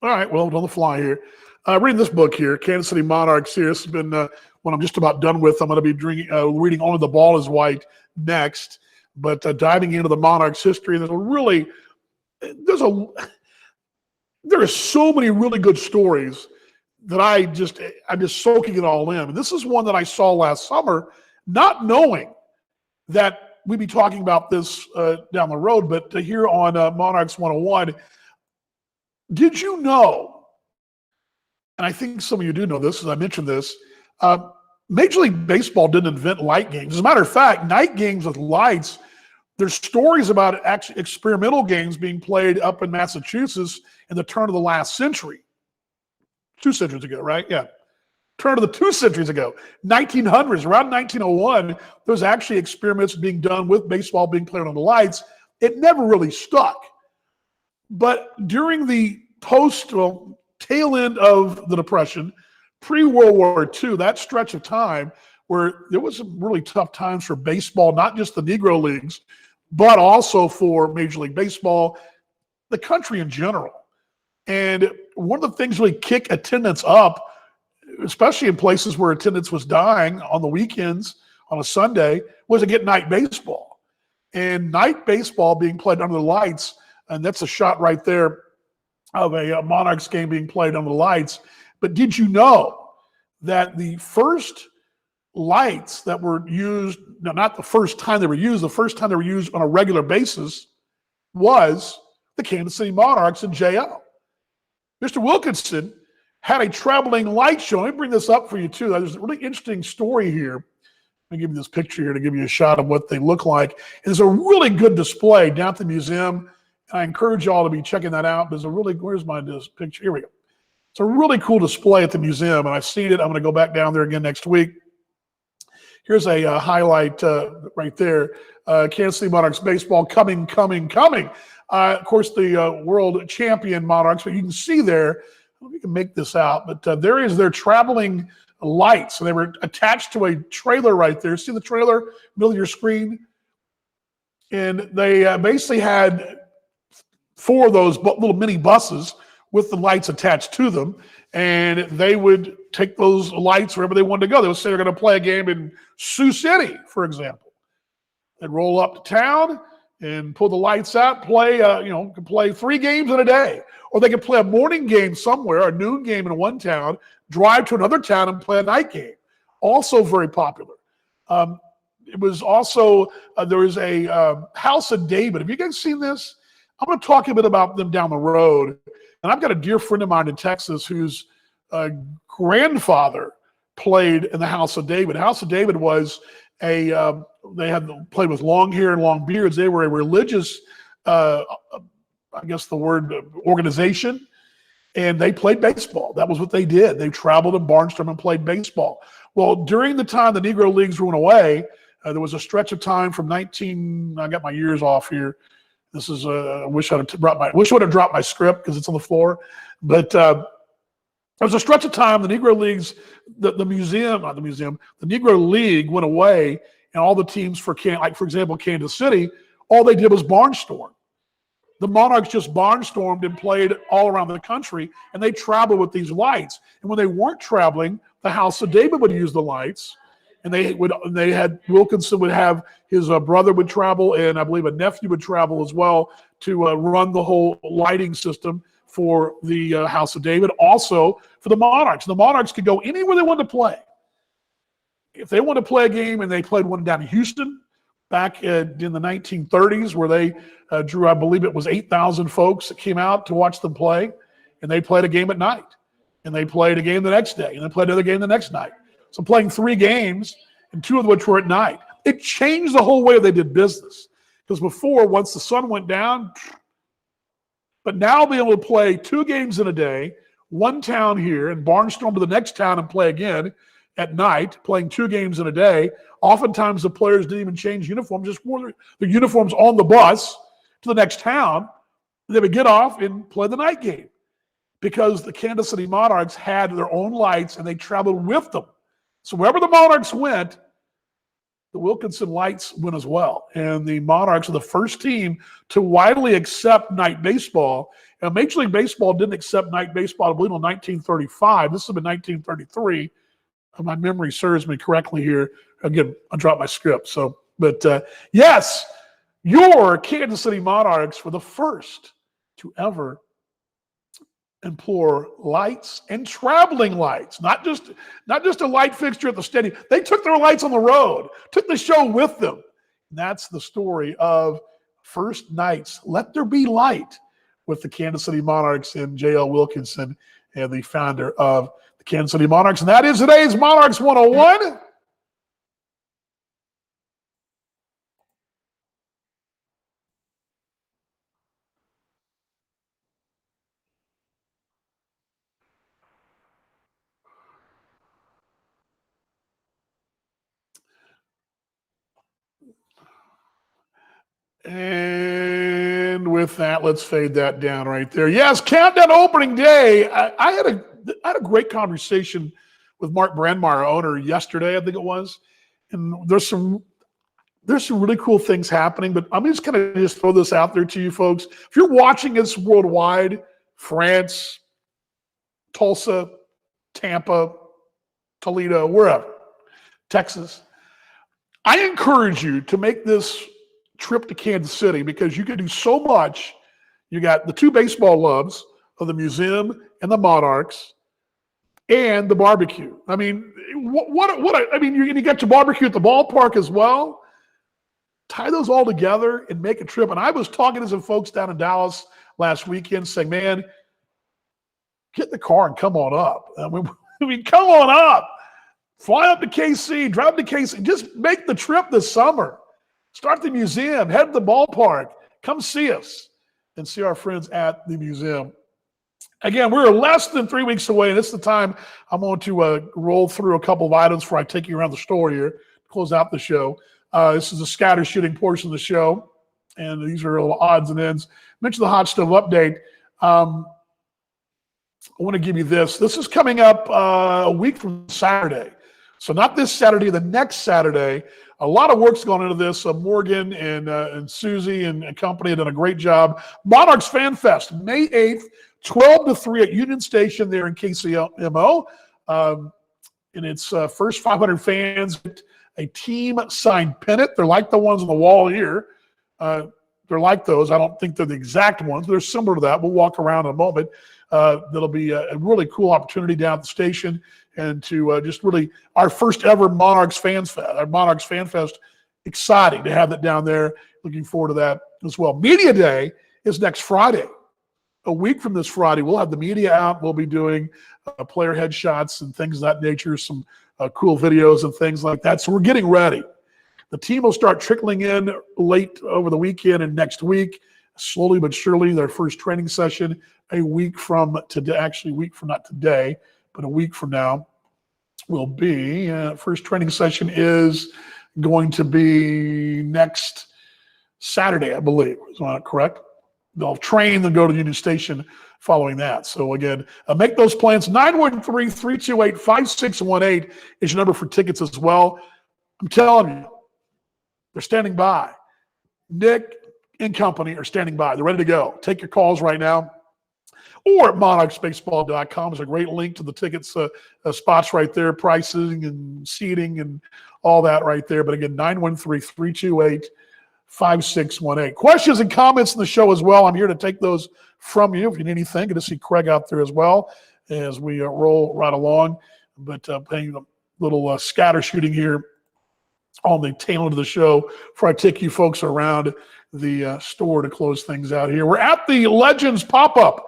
All right, well, on the fly here. Reading this book here, Kansas City Monarchs here. This has been what I'm just about done with. I'm going to be reading Only the Ball is White next, but diving into the Monarchs history. There are so many really good stories that I'm just soaking it all in. And this is one that I saw last summer, not knowing that we'd be talking about this down the road, but here on Monarchs 101, did you know, and I think some of you do know this, as I mentioned this, Major League Baseball didn't invent light games. As a matter of fact, night games with lights, there's stories about actually experimental games being played up in Massachusetts in the turn of the last century. 2 centuries ago, right? Yeah. turn of the 2 centuries ago, 1900s, around 1901, there was actually experiments being done with baseball being played on the lights. It never really stuck. But during the tail end of the Depression, pre-World War II, that stretch of time where there was some really tough times for baseball, not just the Negro Leagues, but also for Major League Baseball, the country in general. And one of the things really kick attendance up, especially in places where attendance was dying on the weekends on a Sunday, was to get night baseball. And night baseball being played under the lights, and that's a shot right there of a Monarchs game being played under the lights. But did you know that the first lights that were used, no, not the first time they were used, the first time they were used on a regular basis was the Kansas City Monarchs in JL. Mr. Wilkinson had a traveling light show. Let me bring this up for you, too. There's a really interesting story here. Let me give you this picture here to give you a shot of what they look like. And there's a really good display down at the museum. I encourage you all to be checking that out. There's a really, where's my picture? Here we go. It's a really cool display at the museum, and I've seen it. I'm going to go back down there again next week. Here's a highlight right there. Kansas City Monarchs baseball coming. Of course, the world champion Monarchs, but you can see there, I don't know if you can make this out, but there is their traveling lights. So they were attached to a trailer right there. See the trailer, middle of your screen? And they basically had 4 of those little mini buses with the lights attached to them. And they would take those lights wherever they wanted to go. They would say they're going to play a game in Sioux City, for example. They'd roll up to town and pull the lights out, could play 3 games in a day. Or they could play a morning game somewhere, a noon game in one town, drive to another town and play a night game. Also very popular. It was also, there was a House of David. Have you guys seen this? I'm going to talk a bit about them down the road. And I've got a dear friend of mine in Texas whose grandfather played in the House of David. House of David was they had played with long hair and long beards. They were a religious, I guess the word, organization, and they played baseball. That was what they did. They traveled in Barnstorm and played baseball. Well, during the time the Negro Leagues went away, there was a stretch of time from I got my years off here. This is I wish I would have dropped my script because it's on the floor. But there was a stretch of time the Negro Leagues, the Negro League went away, and all the teams for example, Kansas City, all they did was barnstorm. The Monarchs just barnstormed and played all around the country, and they traveled with these lights. And when they weren't traveling, the House of David would use the lights. And Wilkinson would have his brother would travel, and I believe a nephew would travel as well to run the whole lighting system for the House of David. Also for the Monarchs. The Monarchs could go anywhere they wanted to play. If they wanted to play a game, and they played one down in Houston back in the 1930s where they drew, I believe it was 8,000 folks that came out to watch them play, and they played a game at night. And they played a game the next day, and they played another game the next night. So playing 3 games, and 2 of which were at night. It changed the whole way they did business. Because before, once the sun went down, but now being able to play 2 games in a day, one town here, and barnstorm to the next town and play again at night, playing 2 games in a day. Oftentimes the players didn't even change uniforms, just wore their uniforms on the bus to the next town. They would get off and play the night game. Because the Kansas City Monarchs had their own lights, and they traveled with them. So wherever the Monarchs went, the Wilkinson lights went as well. And the Monarchs are the first team to widely accept night baseball. And Major League Baseball didn't accept night baseball, I believe, in 1935. This has been 1933. If my memory serves me correctly here. Again, I dropped my script. Yes, your Kansas City Monarchs were the first to ever employ lights and traveling lights, not just a light fixture at the stadium. They took their lights on the road, took the show with them. And that's the story of first nights. Let there be light with the Kansas City Monarchs and J.L. Wilkinson, and the founder of the Kansas City Monarchs. And that is today's Monarchs 101. And with that, let's fade that down right there. Yes, countdown opening day. I had a great conversation with Mark Brandmeier, owner, yesterday, I think it was. And there's some really cool things happening, but I'm just going to throw this out there to you folks. If you're watching this worldwide, France, Tulsa, Tampa, Toledo, wherever, Texas, I encourage you to make this trip to Kansas City because you can do so much. You got the two baseball loves of the museum and the Monarchs and the barbecue. I mean, you got your barbecue at the ballpark as well. Tie those all together and make a trip. And I was talking to some folks down in Dallas last weekend saying, man, get in the car and come on up. I mean, come on up. Fly up to KC, drive to KC. Just make the trip this summer. Start the museum, head to the ballpark. Come see us and see our friends at the museum. Again, we're less than 3 weeks away, and this is the time I'm going to roll through a couple of items before I take you around the store here, close out the show. This is the scatter shooting portion of the show, and these are little odds and ends. Mention the hot stove update. I want to give you this. This is coming up a week from Saturday. So not this Saturday, the next Saturday. A lot of work's gone into this. Morgan and Susie and company have done a great job. Monarchs Fan Fest, May 8th, 12 to 3 at Union Station there in KCMO. And it's first 500 fans get a team-signed pennant. They're like the ones on the wall here. They're like those. I don't think they're the exact ones, but they're similar to that. We'll walk around in a moment. That'll be a really cool opportunity down at the station and to just really our first ever Monarchs Fan Fest. Exciting to have that down there. Looking forward to that as well. Media Day is next Friday. A week from this Friday, we'll have the media out. We'll be doing player headshots and things of that nature, some cool videos and things like that. So we're getting ready. The team will start trickling in late over the weekend and next week, slowly but surely. Their first training session a week from today, actually a week from not today, but a week from now will be. First training session is going to be next Saturday, I believe. Is that correct? They'll train and go to the Union Station following that. So again, make those plans. 913-328-5618 is your number for tickets as well. I'm telling you, they're standing by. Nick and company are standing by. They're ready to go. Take your calls right now. Or at monarchsbaseball.com is a great link to the tickets spots right there, pricing and seating and all that right there. But again, 913-328-5618. Questions and comments in the show as well. I'm here to take those from you. If you need anything, good to see Craig out there as well as we roll right along. But paying a little scatter shooting here on the tail end of the show before I take you folks around the store to close things out here. We're at the Legends pop-up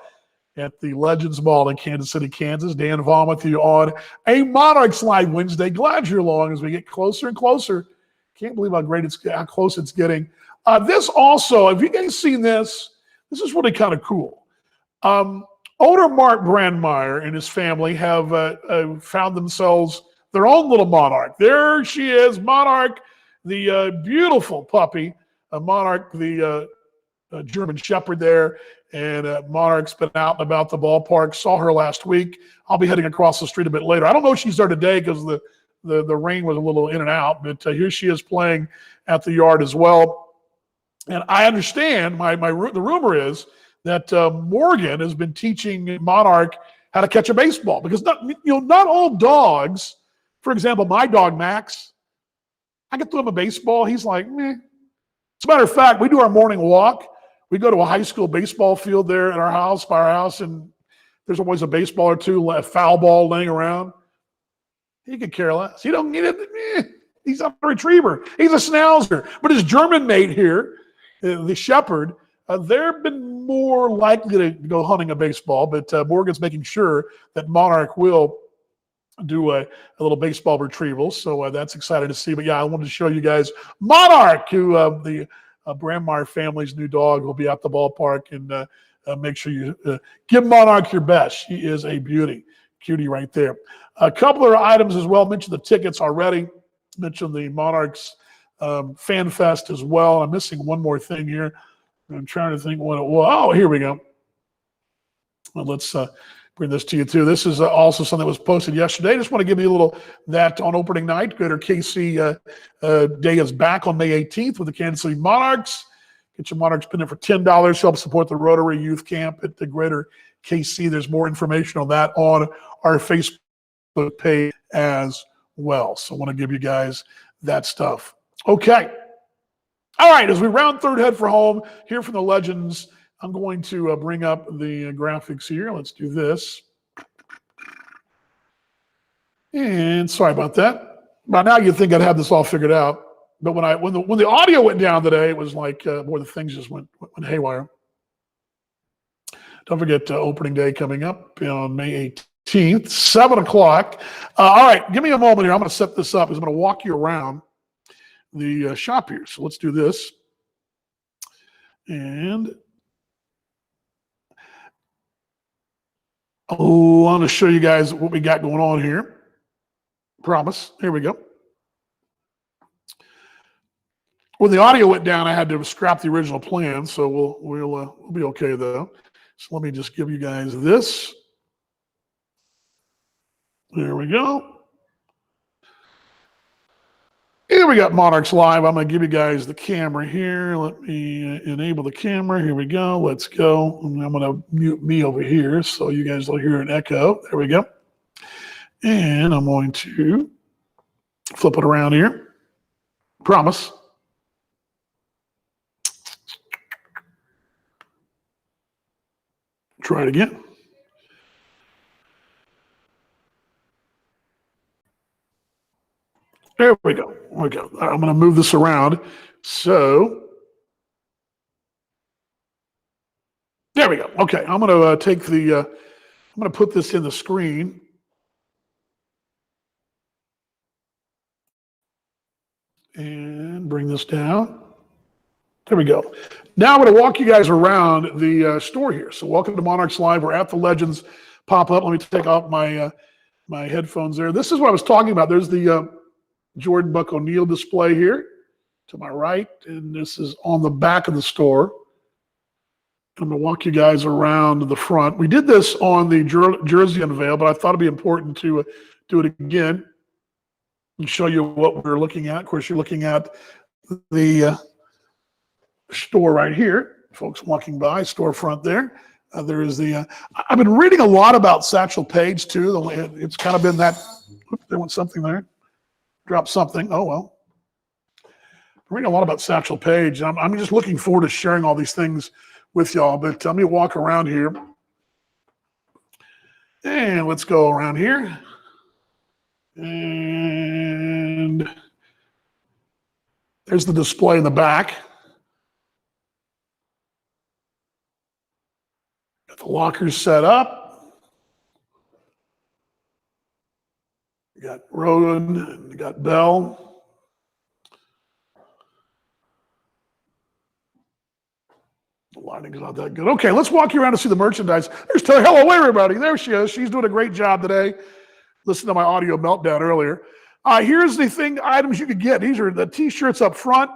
at the Legends Mall in Kansas City, Kansas. Dan Vaughn with you on a Monarchs Live Wednesday. Glad you're along as we get closer and closer. Can't believe how close it's getting. This also, have you guys seen this? This is really kind of cool. Owner Mark Brandmeier and his family have found themselves their own little Monarch. There she is, Monarch, the beautiful puppy. Monarch, the German Shepherd there. And Monarch's been out and about the ballpark. Saw her last week. I'll be heading across the street a bit later. I don't know if she's there today because the rain was a little in and out. But here she is playing at the yard as well. And I understand, the rumor is that Morgan has been teaching Monarch how to catch a baseball. Because not all dogs, for example, my dog Max, I get throw him a baseball. He's like, meh. As a matter of fact, we do our morning walk. We go to a high school baseball field there at our house, by our house, and there's always a baseball or two, a foul ball laying around. He could care less. He don't need it. He's a retriever. He's a schnauzer. But his German mate here, the Shepherd, they've been more likely to go hunting a baseball, but Morgan's making sure that Monarch will do a little baseball retrieval. So that's exciting to see. But yeah, I wanted to show you guys Monarch, who the Brandmeier family's new dog, will be at the ballpark, and make sure you give Monarch your best. She is a beauty. Cutie right there. A couple of items as well. Mentioned the tickets already. Mentioned the Monarchs Fan Fest as well. I'm missing one more thing here. I'm trying to think what it was. Oh, here we go. Well, let's bring this to you too. This is also something that was posted yesterday. Just want to give you a little that on opening night. Greater KC Day is back on May 18th with the Kansas City Monarchs. Get your Monarchs pin in for $10. Help support the Rotary Youth Camp at the Greater KC. There's more information on that on our Facebook page as well. So I want to give you guys that stuff. Okay. All right. As we round third, head for home, hear from the legends. I'm going to bring up the graphics here. Let's do this. And sorry about that. By now you'd think I'd have this all figured out. But when the audio went down today, it was like, boy, the things just went haywire. Don't forget opening day coming up on May 18th, 7 o'clock. All right, give me a moment here. I'm going to set this up. I'm going to walk you around the shop here. So let's do this. And I want to show you guys what we got going on here. Promise. Here we go. When the audio went down, I had to scrap the original plan, so we'll be okay though. So let me just give you guys this. There we go. Here we got Monarchs Live. I'm going to give you guys the camera here. Let me enable the camera. Here we go. Let's go. And I'm going to mute me over here so you guys will hear an echo. There we go. And I'm going to flip it around here. Promise. Try it again. There we go. I'm going to move this around. So, there we go. Okay, I'm going to take the, I'm going to put this in the screen. And bring this down. There we go. Now I'm going to walk you guys around the store here. So welcome to Monarchs Live. We're at the Legends pop-up. Let me take off my my headphones there. This is what I was talking about. There's the Jordan Buck O'Neal display here to my right, and this is on the back of the store. I'm going to walk you guys around the front. We did this on the jersey unveil, but I thought it'd be important to do it again and show you what we're looking at. Of course, you're looking at the store right here. Folks walking by, storefront there. There is the, I've been reading a lot about Satchel Paige too. It's kind of been that, oops, there went something there. Dropped something. Oh, well. I'm reading a lot about Satchel Paige. I'm just looking forward to sharing all these things with y'all. But let me walk around here. And let's go around here. And there's the display in the back. Got the lockers set up. You got Rowan, and you got Bell. The lighting's not that good. Okay, let's walk you around to see the merchandise. There's Taylor. Hello, everybody. There she is. She's doing a great job today. Listen to my audio meltdown earlier. Here's the items you could get. These are the T-shirts up front.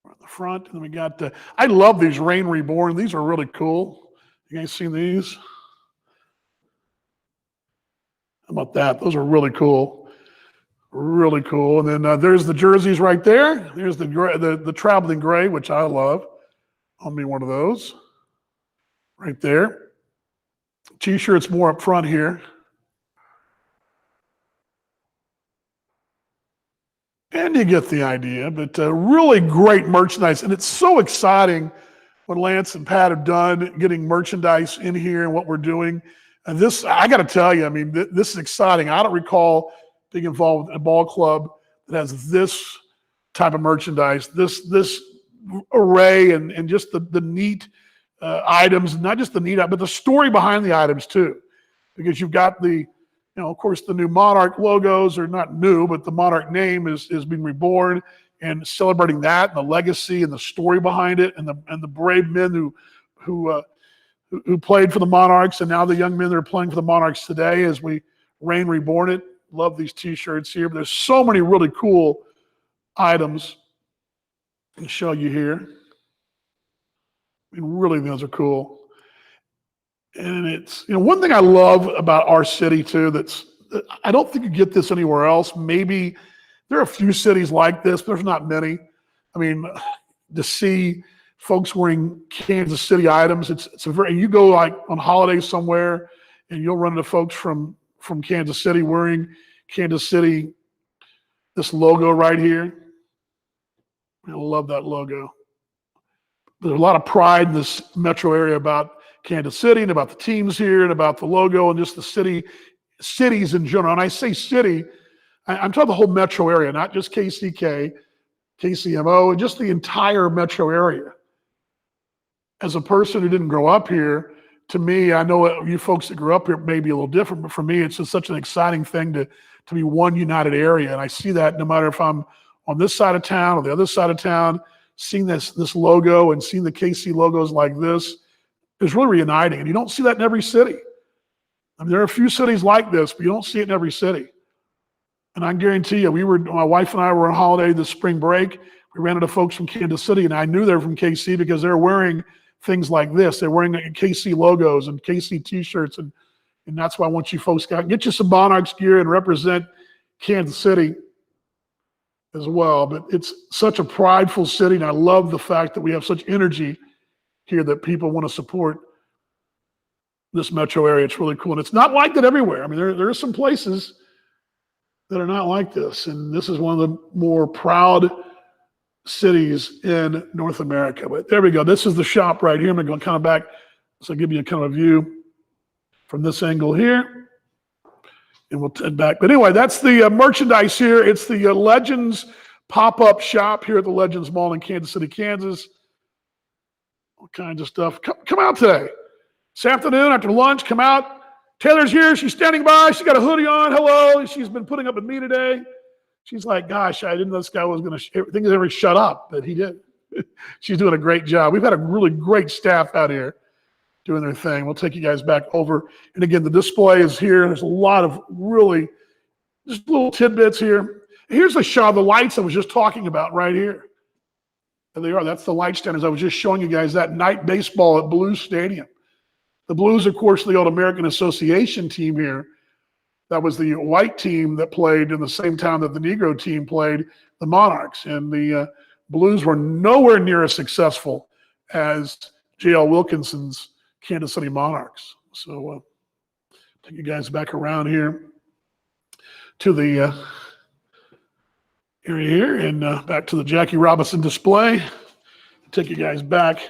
On the front, and then we got, I love these Rain Reborn. These are really cool. You guys seen these? How about that? Those are really cool. Really cool. And then there's the jerseys right there. There's the traveling gray, which I love. I'll be one of those. Right there. T-shirts more up front here. And you get the idea, but really great merchandise. And it's so exciting what Lance and Pat have done, getting merchandise in here and what we're doing. And this, I got to tell you, I mean, this is exciting. I don't recall being involved in a ball club that has this type of merchandise, this array, and just the neat items, not just the neat, but the story behind the items too. Because you've got the, of course, the new Monarch logos are not new, but the Monarch name is being reborn, and celebrating that and the legacy and the story behind it, and the brave men who played for the Monarchs, and now the young men that are playing for the Monarchs today as we Rain Reborn it. Love these T-shirts here. But there's so many really cool items. I can show you here. I mean, really, those are cool. And it's, one thing I love about our city too, I don't think you get this anywhere else. Maybe there are a few cities like this, but there's not many. I mean, to see folks wearing Kansas City items, you go like on holidays somewhere and you'll run into folks from Kansas City wearing Kansas City, this logo right here. I love that logo. There's a lot of pride in this metro area about Kansas City and about the teams here and about the logo and just the cities in general. And I say city, I'm talking the whole metro area, not just KCK, KCMO, and just the entire metro area. As a person who didn't grow up here, to me, I know you folks that grew up here may be a little different, but for me, it's just such an exciting thing to be one united area. And I see that no matter if I'm on this side of town or the other side of town, seeing this logo and seeing the KC logos like this is really reuniting. And you don't see that in every city. I mean, there are a few cities like this, but you don't see it in every city. And I guarantee you, my wife and I were on holiday this spring break. We ran into folks from Kansas City, and I knew they were from KC because they're wearing things like this. They're wearing KC logos and KC T-shirts, and that's why I want you folks to get you some Monarchs gear and represent Kansas City as well. But it's such a prideful city, and I love the fact that we have such energy here that people want to support this metro area. It's really cool, and it's not like that everywhere. I mean, there are some places that are not like this, and this is one of the more proud cities in North America. But there we go. This is the shop right here. I'm going to kind of back, so I'll give you a kind of a view from this angle here, and we'll head back. But anyway, that's the merchandise here. It's the Legends pop-up shop here at the Legends Mall in Kansas City, Kansas. All kinds of stuff. Come out today. This afternoon after lunch, come out. Taylor's here. She's standing by. She's got a hoodie on. Hello. She's been putting up with me today. She's like, gosh, I didn't know this guy was going to think he'd ever shut up, but he did. She's doing a great job. We've had a really great staff out here doing their thing. We'll take you guys back over. And again, the display is here. There's a lot of really just little tidbits here. Here's a shot of the lights I was just talking about right here. There they are. That's the light standards. I was just showing you guys that night baseball at Blues Stadium. The Blues, of course, the old American Association team here. That was the white team that played in the same town that the Negro team played, the Monarchs. And the Blues were nowhere near as successful as J.L. Wilkinson's Kansas City Monarchs. So take you guys back around here to the area here and back to the Jackie Robinson display. Take you guys back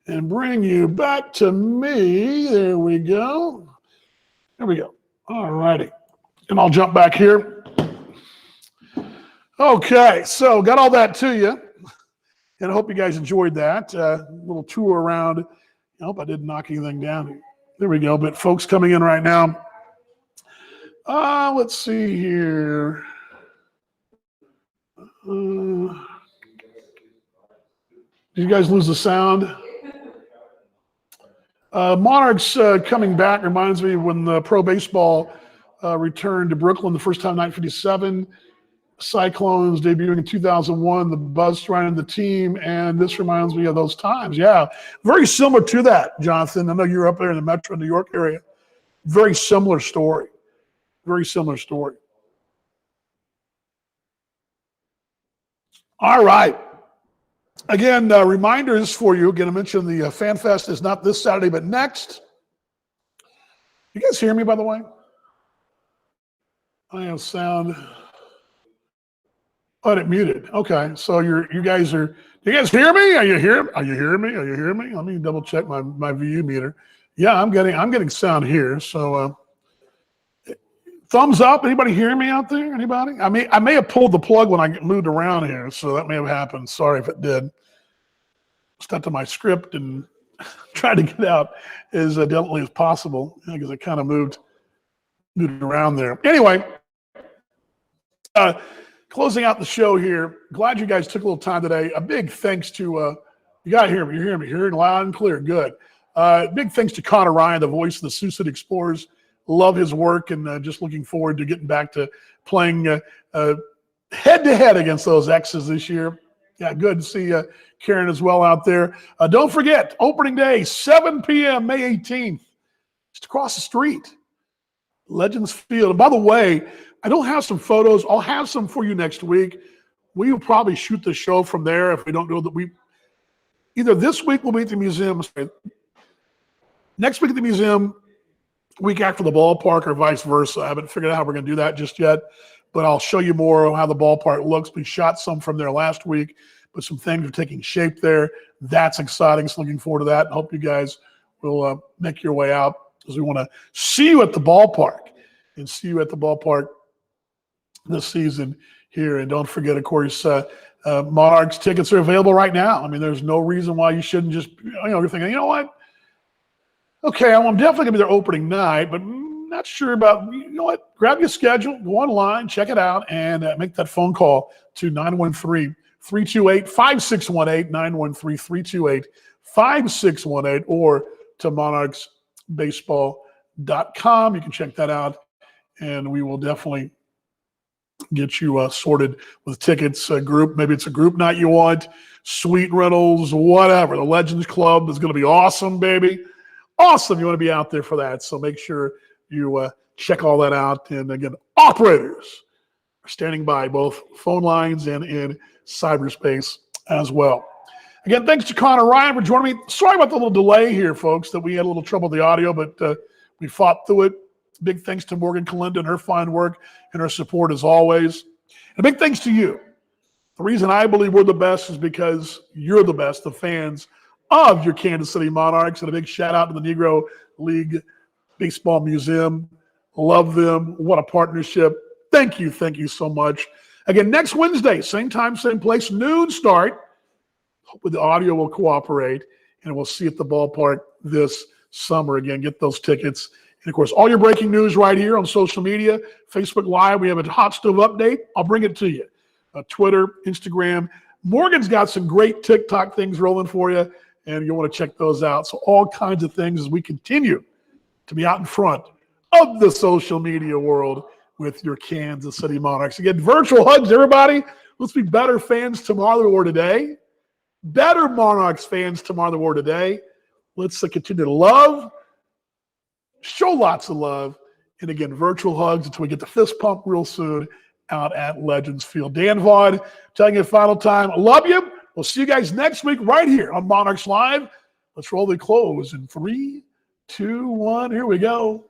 and bring you back to me. There we go. There we go. All righty. And I'll jump back here. Okay, so got all that to you. And I hope you guys enjoyed that. Little tour around. I hope I didn't knock anything down here. There we go. But folks coming in right now. Let's see here. Did you guys lose the sound? Monarchs coming back reminds me when the pro baseball returned to Brooklyn the first time in 1957. Cyclones debuting in 2001, the Buzz surrounding the team, and this reminds me of those times. Yeah, very similar to that, Jonathan. I know you're up there in the Metro New York area. Very similar story. Very similar story. All right. Again, reminders for you. Again, I mentioned the Fan Fest is not this Saturday, but next. You guys hear me, by the way? I have sound. Oh, it muted. Okay, so you guys hear me? Are you hearing me? Let me double check my VU meter. Yeah, I'm getting sound here. So thumbs up. Anybody hearing me out there? Anybody? I may have pulled the plug when I moved around here, so that may have happened. Sorry if it did. Stuck to my script and tried to get out as diligently as possible because I kind of moved around there. Anyway, closing out the show here. Glad you guys took a little time today. A big thanks to you got to hear me. You're hearing me loud and clear. Good. Big thanks to Connor Ryan, the voice of the Sioux City Explorers. love his work, and just looking forward to getting back to playing head-to-head against those X's this year. Yeah, good to see Karen as well out there. Don't forget, opening day, 7 p.m., May 18th, just across the street, Legends Field. And by the way, I don't have some photos. I'll have some for you next week. We will probably shoot the show from there if we don't know that we – either this week we'll be at the museum, next week at the museum, week after the ballpark, or vice versa. I haven't figured out how we're going to do that just yet, but I'll show you more of how the ballpark looks. We shot some from there last week, but some things are taking shape there. That's exciting. So looking forward to that. I hope you guys will make your way out, because we want to see you at the ballpark and see you at the ballpark this season here. And don't forget, of course, Monarchs tickets are available right now. I mean, there's no reason why you shouldn't just, you're thinking, you know what? Okay, I'm definitely going to be there opening night, but not sure about, you know what? Grab your schedule, go online, check it out, and make that phone call to 913-328-5618, 913-328-5618, or to monarchsbaseball.com. You can check that out, and we will definitely get you sorted with tickets, group. Maybe it's a group night you want, suite rentals, whatever. The Legends Club is going to be awesome, baby. Awesome. You want to be out there for that. So make sure you check all that out. And again, operators are standing by, both phone lines and in cyberspace as well. Again, thanks to Connor Ryan for joining me. Sorry about the little delay here, folks, that we had a little trouble with the audio, but we fought through it. Big thanks to Morgan Kalinda and her fine work and her support as always. And big thanks to you. The reason I believe we're the best is because you're the best, the fans of your Kansas City Monarchs. And a big shout out to the Negro League Baseball Museum. Love them. What a partnership. Thank you so much. Again, next Wednesday, same time, same place, noon start. Hopefully the audio will cooperate, and we'll see you at the ballpark this summer. Again, get those tickets. And, of course, all your breaking news right here on social media, Facebook Live. We have a hot stove update. I'll bring it to you. Twitter, Instagram. Morgan's got some great TikTok things rolling for you, and you'll want to check those out. So all kinds of things as we continue to be out in front of the social media world with your Kansas City Monarchs. Again, virtual hugs, everybody. Let's be better fans tomorrow than we were today. Better Monarchs fans tomorrow than we were today. Let's continue to love, show lots of love, and again, virtual hugs until we get the fist pump real soon out at Legends Field. Dan Vaughn telling you a final time, love you. We'll see you guys next week right here on Monarchs Live. Let's roll the close in 3, 2, 1. Here we go.